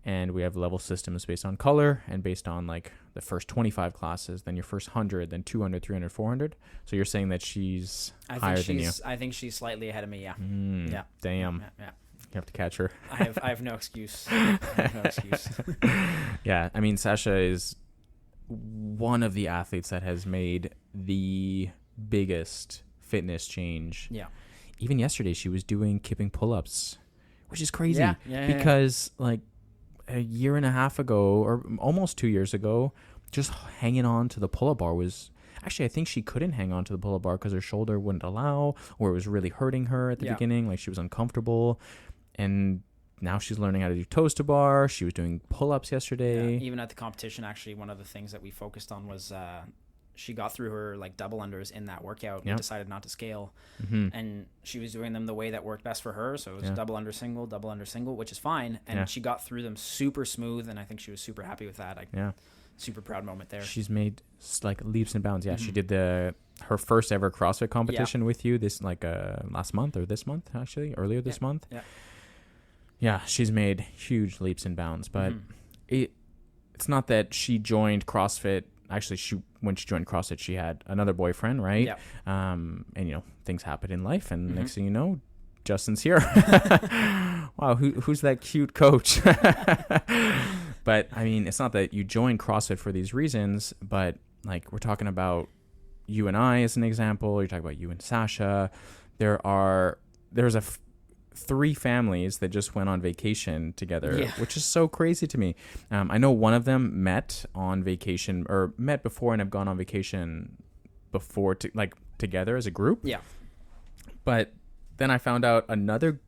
and we have level systems based on color and based on like the first 25 classes, then your first 100, then 200, 300, 400. So you're saying that she's higher than you? I think she's slightly ahead of me. Yeah. Damn. Yeah. You have to catch her. I have no excuse. Yeah, I mean, Sasha is one of the athletes that has made the biggest fitness change. Yeah. Even yesterday, she was doing kipping pull-ups, which is crazy. Because like a year and a half ago, or almost 2 years ago, just hanging on to the pull-up bar was... Actually, I think she couldn't hang on to the pull-up bar because her shoulder wouldn't allow, or it was really hurting her at the beginning. Like, she was uncomfortable. And now she's learning how to do toes to bar. She was doing pull-ups yesterday. Yeah, even at the competition, actually, one of the things that we focused on was she got through her like double unders in that workout. We decided not to scale, and she was doing them the way that worked best for her. So it was double under single, which is fine. And she got through them super smooth, and I think she was super happy with that. super proud moment there. She's made like leaps and bounds. Yeah, she did her first ever CrossFit competition with you this last month or this month, actually, earlier this month. Yeah, she's made huge leaps and bounds, but it's not that she joined CrossFit. Actually, when she joined CrossFit, she had another boyfriend, right? Yeah. And things happen in life, and next thing you know, Justin's here. Wow, who's that cute coach? But I mean, it's not that you join CrossFit for these reasons, but like we're talking about you and I as an example. You're talking about you and Sasha. There's 3 families that just went on vacation together, which is so crazy to me. I know one of them met on vacation or met before and have gone on vacation before together as a group. Yeah. But then I found out another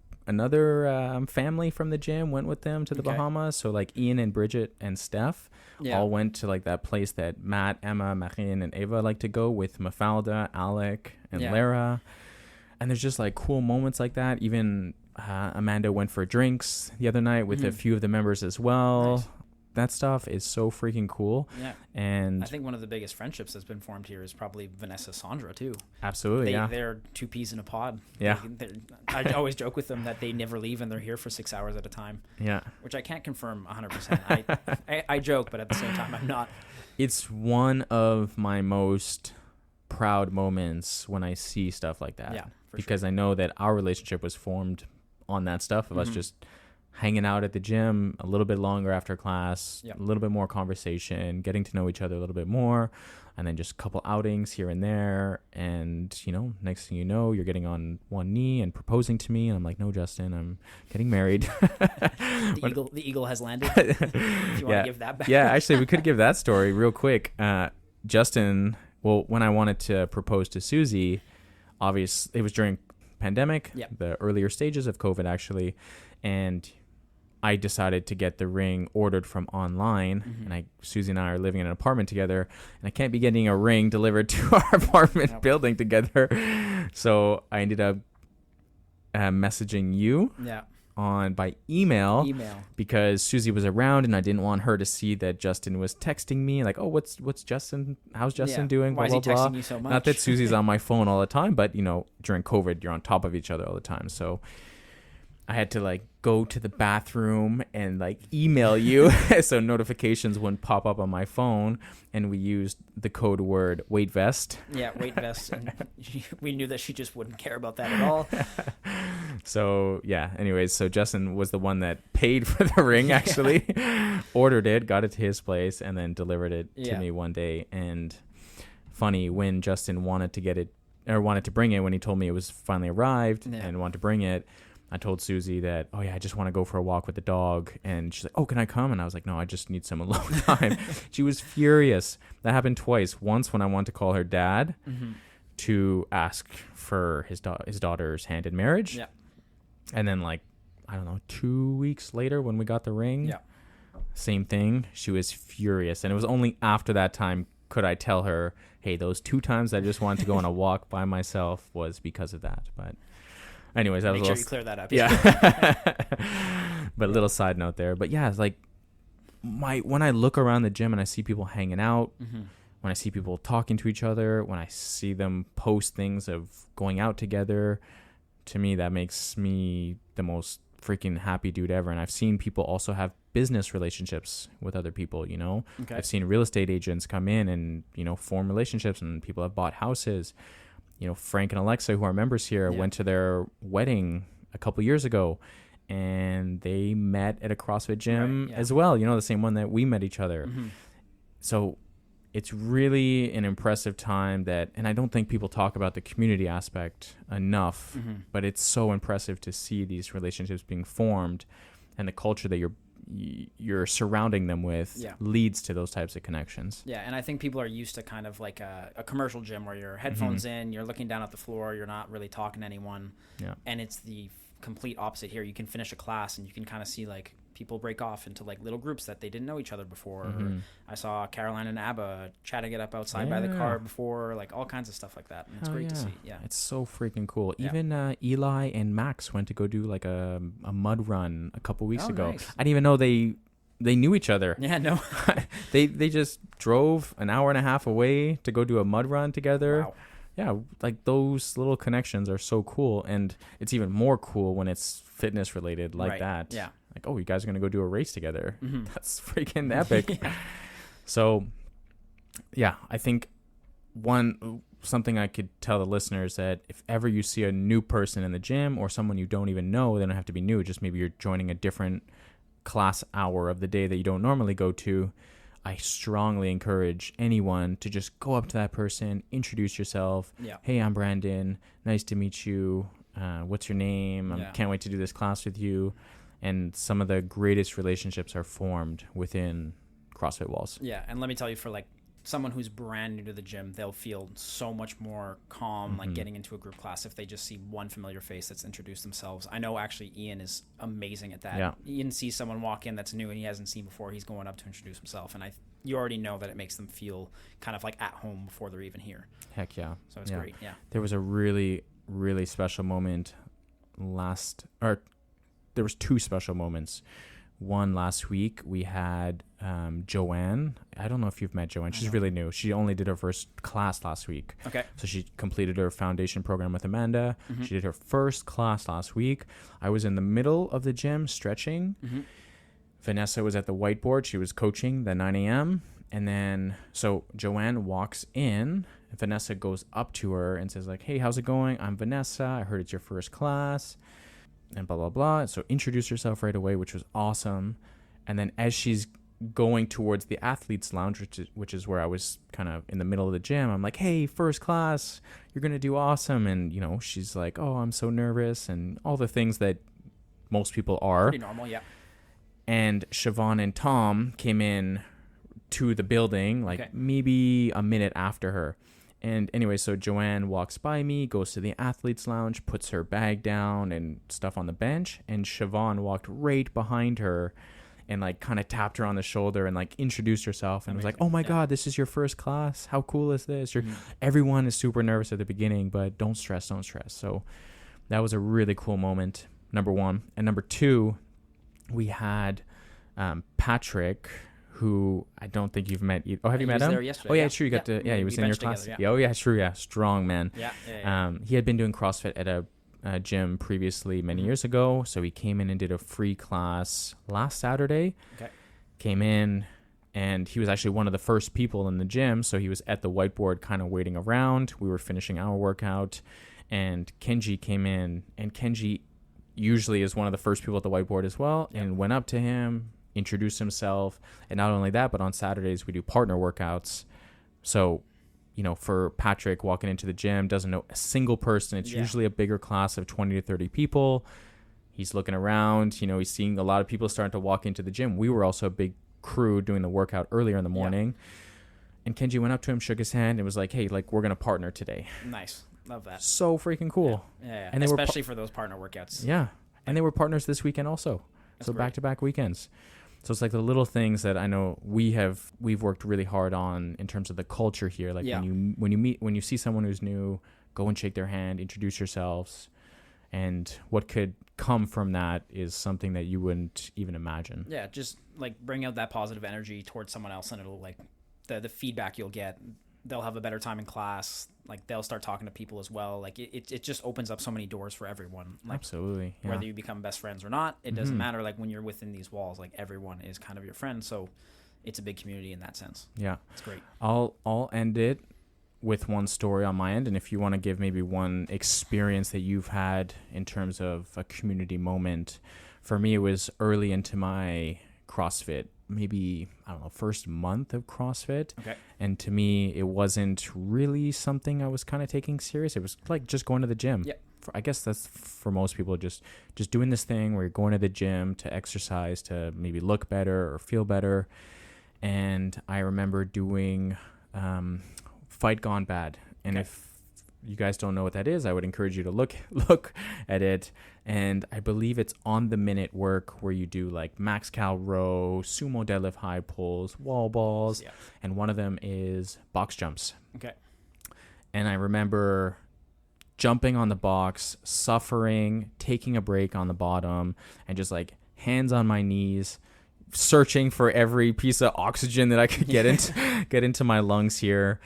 family from the gym went with them to the Bahamas. So like Ian and Bridget and Steph all went to like that place that Matt, Emma, Marine, and Ava like to go with Mafalda, Alec, and Lara. And there's just like cool moments like that. Even Amanda went for drinks the other night with a few of the members as well. Nice. That stuff is so freaking cool. Yeah. And I think one of the biggest friendships that's been formed here is probably Vanessa Sandra too. Absolutely. They're 2 peas in a pod. Yeah. I always joke with them that they never leave and they're here for 6 hours at a time. Yeah. Which I can't confirm 100%. I joke, but at the same time, I'm not. It's one of my most proud moments when I see stuff like that. Yeah. Because I know that our relationship was formed on that stuff of us just hanging out at the gym a little bit longer after class, a little bit more conversation, getting to know each other a little bit more, and then just a couple outings here and there. And, next thing you know, you're getting on one knee and proposing to me. And I'm like, no, Justin, I'm getting married. The eagle has landed. If you want to give that back. Yeah, actually, we could give that story real quick. Justin, when I wanted to propose to Susie, obviously it was during pandemic, the earlier stages of COVID, actually. And I decided to get the ring ordered from online, and Susie and I are living in an apartment together, and I can't be getting a ring delivered to our apartment building together. So I ended up messaging you by email because Susie was around, and I didn't want her to see that Justin was texting me like, oh, what's Justin? How's Justin doing? Why is he texting you so much? Not that Susie's on my phone all the time, but during COVID, you're on top of each other all the time. So I had to go to the bathroom and email you so notifications wouldn't pop up on my phone. And we used the code word weight vest. Yeah, weight vest. And we knew that she just wouldn't care about that at all. So anyways, so Justin was the one that paid for the ring, actually. Ordered it, got it to his place, and then delivered it to me one day. And funny, when Justin wanted to bring it, when he told me it was finally arrived and wanted to bring it, I told Susie that, I just want to go for a walk with the dog. And she's like, oh, can I come? And I was like, no, I just need some alone time. She was furious. That happened twice. Once when I wanted to call her dad to ask for his daughter's hand in marriage. Yeah. And then 2 weeks later when we got the ring, same thing. She was furious. And it was only after that time could I tell her, hey, those 2 times I just wanted to go on a walk by myself was because of that. But anyways, that Make was sure you clear that up. Yeah. But a little side note there. But yeah, it's when I look around the gym and I see people hanging out, when I see people talking to each other, when I see them post things of going out together, to me that makes me the most freaking happy dude ever. And I've seen people also have business relationships with other people, Okay. I've seen real estate agents come in and, form relationships, and people have bought houses. Frank and Alexa, who are members here, went to their wedding a couple years ago, and they met at a CrossFit gym as well. The same one that we met each other. So it's really an impressive time and I don't think people talk about the community aspect enough, but it's so impressive to see these relationships being formed, and the culture that you're surrounding them with leads to those types of connections. Yeah, and I think people are used to kind of like a commercial gym where your headphones in, you're looking down at the floor, you're not really talking to anyone. Yeah. And it's the complete opposite here. You can finish a class and you can kind of see people break off into little groups that they didn't know each other before. Or I saw Caroline and Abba chatting it up outside by the car before, all kinds of stuff like that. And it's great to see. Yeah, it's so freaking cool. Even Eli and Max went to go do a mud run a couple weeks ago. Nice. I didn't even know they they knew each other. Yeah, no. They just drove an hour and a half away to go do a mud run together. Wow. Yeah, like those little connections are so cool, and it's even more cool when it's fitness related like that. Yeah. Like, oh, you guys are gonna go do a race together. Mm-hmm. That's freaking epic. Yeah. So, yeah, I think something I could tell the listeners that if ever you see a new person in the gym or someone you don't even know, they don't have to be new, just maybe you're joining a different class hour of the day that you don't normally go to, I strongly encourage anyone to just go up to that person, introduce yourself. Yeah. Hey, I'm Brandon. Nice to meet you. What's your name? Yeah. Can't wait to do this class with you. And some of the greatest relationships are formed within CrossFit walls. Yeah, and let me tell you, for like someone who's brand new to the gym, they'll feel so much more calm, like getting into a group class if they just see one familiar face that's introduced themselves. I know actually Ian is amazing at that. Yeah. Ian sees someone walk in that's new and he hasn't seen before, he's going up to introduce himself, and you already know that it makes them feel kind of like at home before they're even here. Heck yeah. So it's great. Yeah. There was a really, really special moment there was two special moments. One last week, we had Joanne. I don't know if you've met Joanne. She's really new. She only did her first class last week. Okay. So she completed her foundation program with Amanda. Mm-hmm. She did her first class last week. I was in the middle of the gym stretching. Mm-hmm. Vanessa was at the whiteboard. She was coaching the 9 a.m. And then, so Joanne walks in. Vanessa goes up to her and says like, hey, how's it going? I'm Vanessa. I heard it's your first class. And blah, blah, blah. So introduce yourself right away, which was awesome. And then as she's going towards the athletes lounge, which is where I was kind of in the middle of the gym, I'm like, hey, first class, you're going to do awesome. And, you know, she's like, oh, I'm so nervous, and all the things that most people are. Pretty normal, yeah. And Siobhan and Tom came in to the building like maybe a minute after her. And anyway, so Joanne walks by me, goes to the athletes lounge, puts her bag down and stuff on the bench, and Siobhan walked right behind her and like kind of tapped her on the shoulder and like introduced herself and was like, oh my God, this is your first class. How cool is this? Everyone is super nervous at the beginning, but don't stress. So that was a really cool moment, number one. And number two, we had Patrick, who I don't think you've met. Oh, have you met him? There yesterday. Oh, yeah, true. You got to. Yeah, he was in your class. Together, Yeah. Oh, yeah, true. Yeah, strong man. Yeah. He had been doing CrossFit at a gym previously many years ago, so he came in and did a free class last Saturday. Okay. Came in, and he was actually one of the first people in the gym, so he was at the whiteboard, kind of waiting around. We were finishing our workout, and Kenji came in, and Kenji usually is one of the first people at the whiteboard as well, and went up to him, introduced himself. And not only that, but on Saturdays we do partner workouts. So, you know, for Patrick walking into the gym, doesn't know a single person. It's usually a bigger class of 20 to 30 people. He's looking around, you know, he's seeing a lot of people starting to walk into the gym. We were also a big crew doing the workout earlier in the morning. And Kenji went up to him, shook his hand, and was like, hey, like, we're going to partner today. Nice. Love that. So freaking cool. Yeah. And especially for those partner workouts. Yeah. And they were partners this weekend also. So back-to-back weekends. So it's like the little things that I know we've worked really hard on in terms of the culture here. Like when you see someone who's new, go and shake their hand, introduce yourselves, and what could come from that is something that you wouldn't even imagine. Yeah, just like bring out that positive energy towards someone else, and it'll like the feedback you'll get. They'll have a better time in class. Like they'll start talking to people as well. Like it just opens up so many doors for everyone. Like, absolutely. Yeah. Whether you become best friends or not, it doesn't matter. Like when you're within these walls, like everyone is kind of your friend. So it's a big community in that sense. Yeah. It's great. I'll end it with one story on my end. And if you want to give maybe one experience that you've had in terms of a community moment, for me, it was early into my CrossFit, maybe, I don't know, first month of CrossFit. Okay. And to me, it wasn't really something I was kind of taking serious. It was like just going to the gym. Yeah. I guess that's for most people, just doing this thing where you're going to the gym to exercise, to maybe look better or feel better. And I remember doing Fight Gone Bad. And if you guys don't know what that is, I would encourage you to look at it. And I believe it's on the minute work where you do like max cal row, sumo deadlift high pulls, wall balls, and one of them is box jumps. Okay. And I remember jumping on the box, suffering, taking a break on the bottom, and just like hands on my knees, searching for every piece of oxygen that I could get into my lungs here.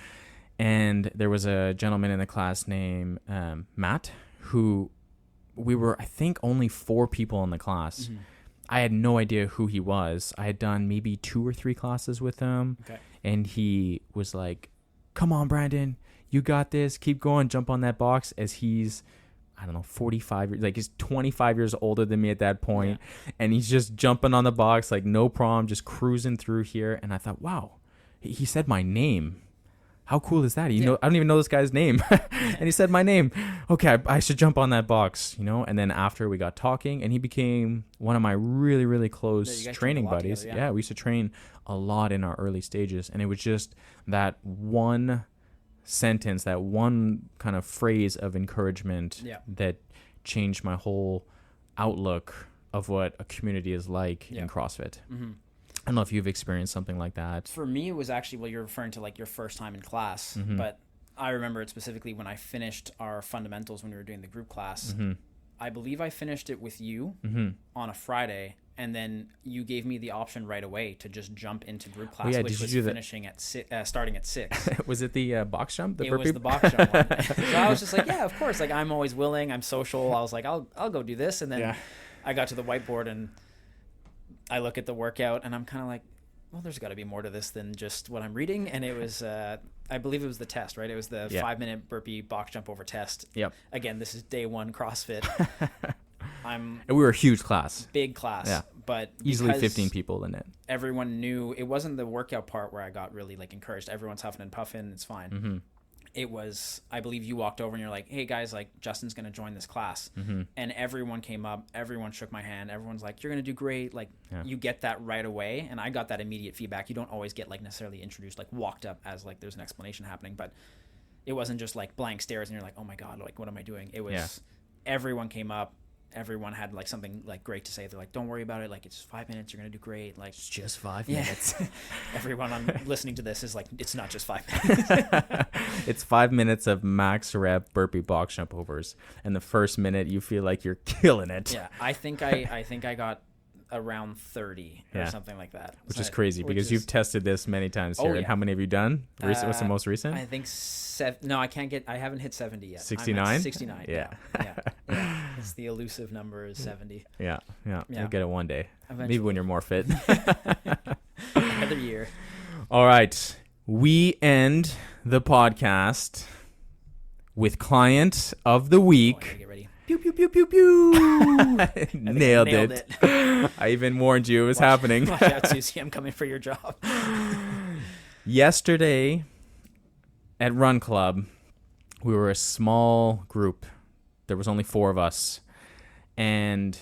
And there was a gentleman in the class named Matt, who we were, I think, only 4 people in the class. Mm-hmm. I had no idea who he was. I had done maybe 2 or 3 classes with him. Okay. And he was like, come on, Brandon, you got this. Keep going. Jump on that box. As he's, I don't know, 45, like he's 25 years older than me at that point. Yeah. And he's just jumping on the box, like no problem, just cruising through here. And I thought, wow, he said my name. How cool is that? I don't even know this guy's name. And he said my name. Okay, I should jump on that box, And then after we got talking, and he became one of my really, really close training buddies. Together, yeah, we used to train a lot in our early stages. And it was just that one sentence, that one kind of phrase of encouragement that changed my whole outlook of what a community is like in CrossFit. Mm-hmm. I don't know if you've experienced something like that. For me, it was actually, well, you're referring to like your first time in class, mm-hmm. but I remember it specifically when I finished our fundamentals when we were doing the group class. Mm-hmm. I believe I finished it with you mm-hmm. on a Friday, and then you gave me the option right away to just jump into group class, which was finishing at starting at 6. Was it the box jump? It was the box jump one. So I was just like, yeah, of course. Like, I'm always willing. I'm social. I was like, I'll go do this. And then I got to the whiteboard and I look at the workout and I'm kind of like, well, there's got to be more to this than just what I'm reading. And it was, I believe it was the test, right? It was the 5-minute burpee box jump over test. Yep. Again, this is day 1 CrossFit. And we were a huge class. Big class. Yeah. But easily 15 people in it. Everyone knew it wasn't the workout part where I got really like encouraged. Everyone's huffing and puffing. It's fine. Mm-hmm. It was, I believe you walked over and you're like, hey guys, like Justin's going to join this class. Mm-hmm. And everyone came up, everyone shook my hand. Everyone's like, you're going to do great. Like you get that right away. And I got that immediate feedback. You don't always get like necessarily introduced, like walked up as like there's an explanation happening, but it wasn't just like blank stares and you're like, oh my God, like what am I doing? It was everyone came up. Everyone had like something like great to say. They're like, don't worry about it. Like it's 5 minutes. You're going to do great. Like it's just 5 minutes. Everyone listening to this is like, it's not just 5 minutes. It's 5 minutes of max rep burpee box jump overs. And the first minute you feel like you're killing it. Yeah. I think I got around 30 or something like that. Which is crazy because you've tested this many times here. And how many have you done? What's the most recent? I think I haven't hit 70 yet. 69? 69. Yeah. It's the elusive number is 70. Yeah. You'll get it one day. Eventually. Maybe when you're more fit. Another year. All right. We end the podcast with client of the week. Get ready. Pew, pew, pew, pew, pew. Nailed it. I even warned you it was happening. Watch out, Susie. I'm coming for your job. Yesterday at Run Club, we were a small group. There was only 4 of us. And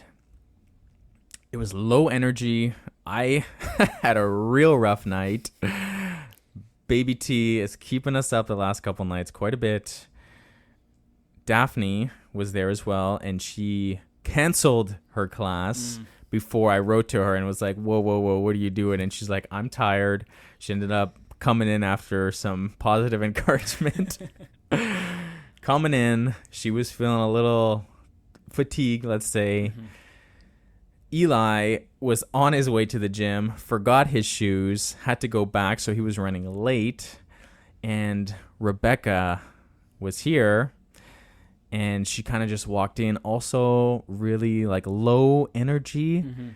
it was low energy. I had a real rough night. Baby T is keeping us up the last couple nights quite a bit. Daphne was there as well, and she canceled her class before I wrote to her and was like, whoa, what are you doing? And she's like, I'm tired. She ended up coming in after some positive encouragement. Coming in, she was feeling a little fatigued, let's say. Mm-hmm. Eli was on his way to the gym, forgot his shoes, had to go back, so he was running late. And Rebecca was here. And she kind of just walked in, also really like low energy. Mm-hmm.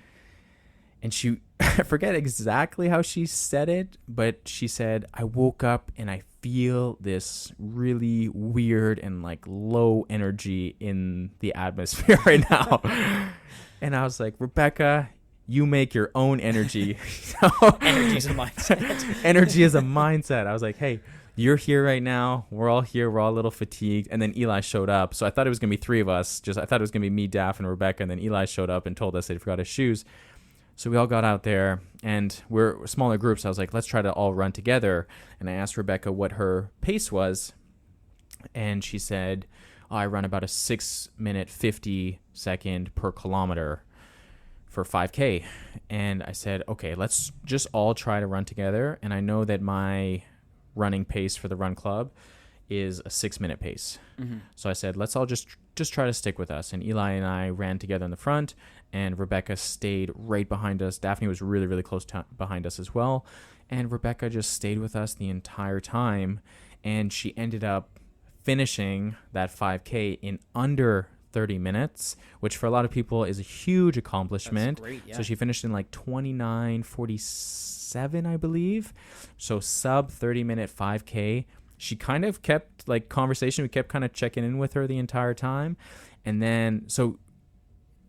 And she, I forget exactly how she said it, but she said, I woke up and I feel this really weird and like low energy in the atmosphere right now. And I was like, Rebecca, you make your own energy. Energy is a mindset. Energy is a mindset. I was like, hey, you're here right now. We're all here. We're all a little fatigued. And then Eli showed up. So I thought it was going to be 3 of us. I thought it was going to be me, Daph, and Rebecca. And then Eli showed up and told us that he forgot his shoes. So we all got out there, and we're smaller groups. I was like, let's try to all run together. And I asked Rebecca what her pace was. And she said, I run about a 6-minute, 50-second per kilometer for 5K. And I said, okay, let's just all try to run together. And I know that my running pace for the Run Club is a 6-minute pace. Mm-hmm. So I said, let's all just try to stick with us. And Eli and I ran together in the front, and Rebecca stayed right behind us. Daphne was really, really close behind us as well. And Rebecca just stayed with us the entire time. And she ended up finishing that 5K in under 30 minutes, which for a lot of people is a huge accomplishment. That's great, yeah. So she finished in like 29:47, I believe. So sub 30-minute 5K. She kind of kept like conversation. We kept kind of checking in with her the entire time. And then, so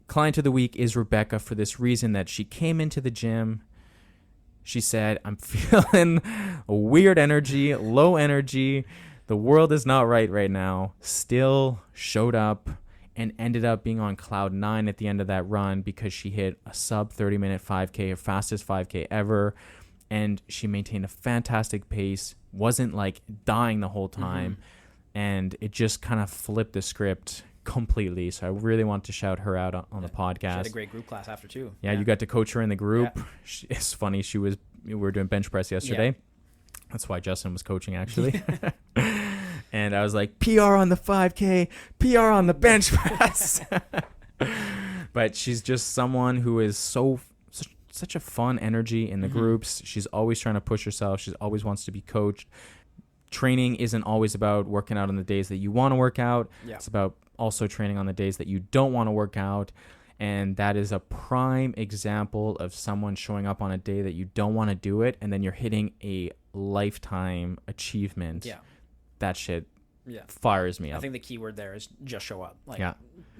client of the week is Rebecca for this reason that she came into the gym. She said, I'm feeling a weird energy, low energy. The world is not right now. Still showed up and ended up being on cloud 9 at the end of that run because she hit a sub 30-minute 5K, her fastest 5K ever. And she maintained a fantastic pace, wasn't like dying the whole time. Mm-hmm. And it just kind of flipped the script completely. So I really want to shout her out on the podcast. She had a great group class after too. Yeah, you got to coach her in the group. Yeah. It's funny. We were doing bench press yesterday. Yeah. That's why Justin was coaching actually. And I was like, PR on the 5K, PR on the bench press. But she's just someone who is such a fun energy in the mm-hmm. groups. She's always trying to push herself. She always wants to be coached. Training isn't always about working out on the days that you want to work out. Yeah. It's about also training on the days that you don't want to work out. And that is a prime example of someone showing up on a day that you don't want to do it, and then you're hitting a lifetime achievement. Yeah. That shit fires me up. I think the key word there is just show up. Like,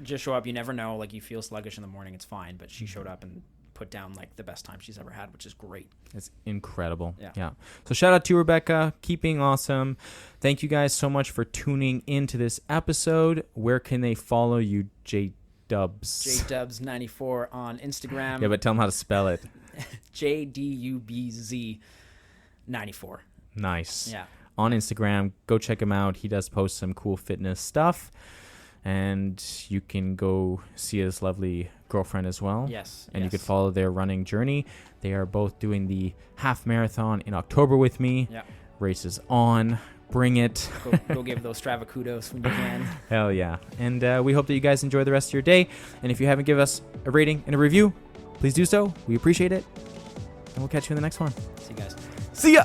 just show up. You never know. Like, you feel sluggish in the morning, it's fine. But she showed up and put down like the best time she's ever had, which is great. It's incredible. Yeah. So shout out to Rebecca. Keep being awesome. Thank you guys so much for tuning into this episode. Where can they follow you, J-Dubs? J-Dubs94 on Instagram. Yeah, but tell them how to spell it. JDUBZ 94. Nice. Yeah. On Instagram, go check him out. He does post some cool fitness stuff. And you can go see his lovely girlfriend as well. Yes. And you could follow their running journey. They are both doing the half marathon in October with me. Yeah. Race is on. Bring it. Go give those Strava kudos when you can. Hell yeah. And we hope that you guys enjoy the rest of your day. And if you haven't given us a rating and a review, please do so. We appreciate it. And we'll catch you in the next one. See you guys. See ya.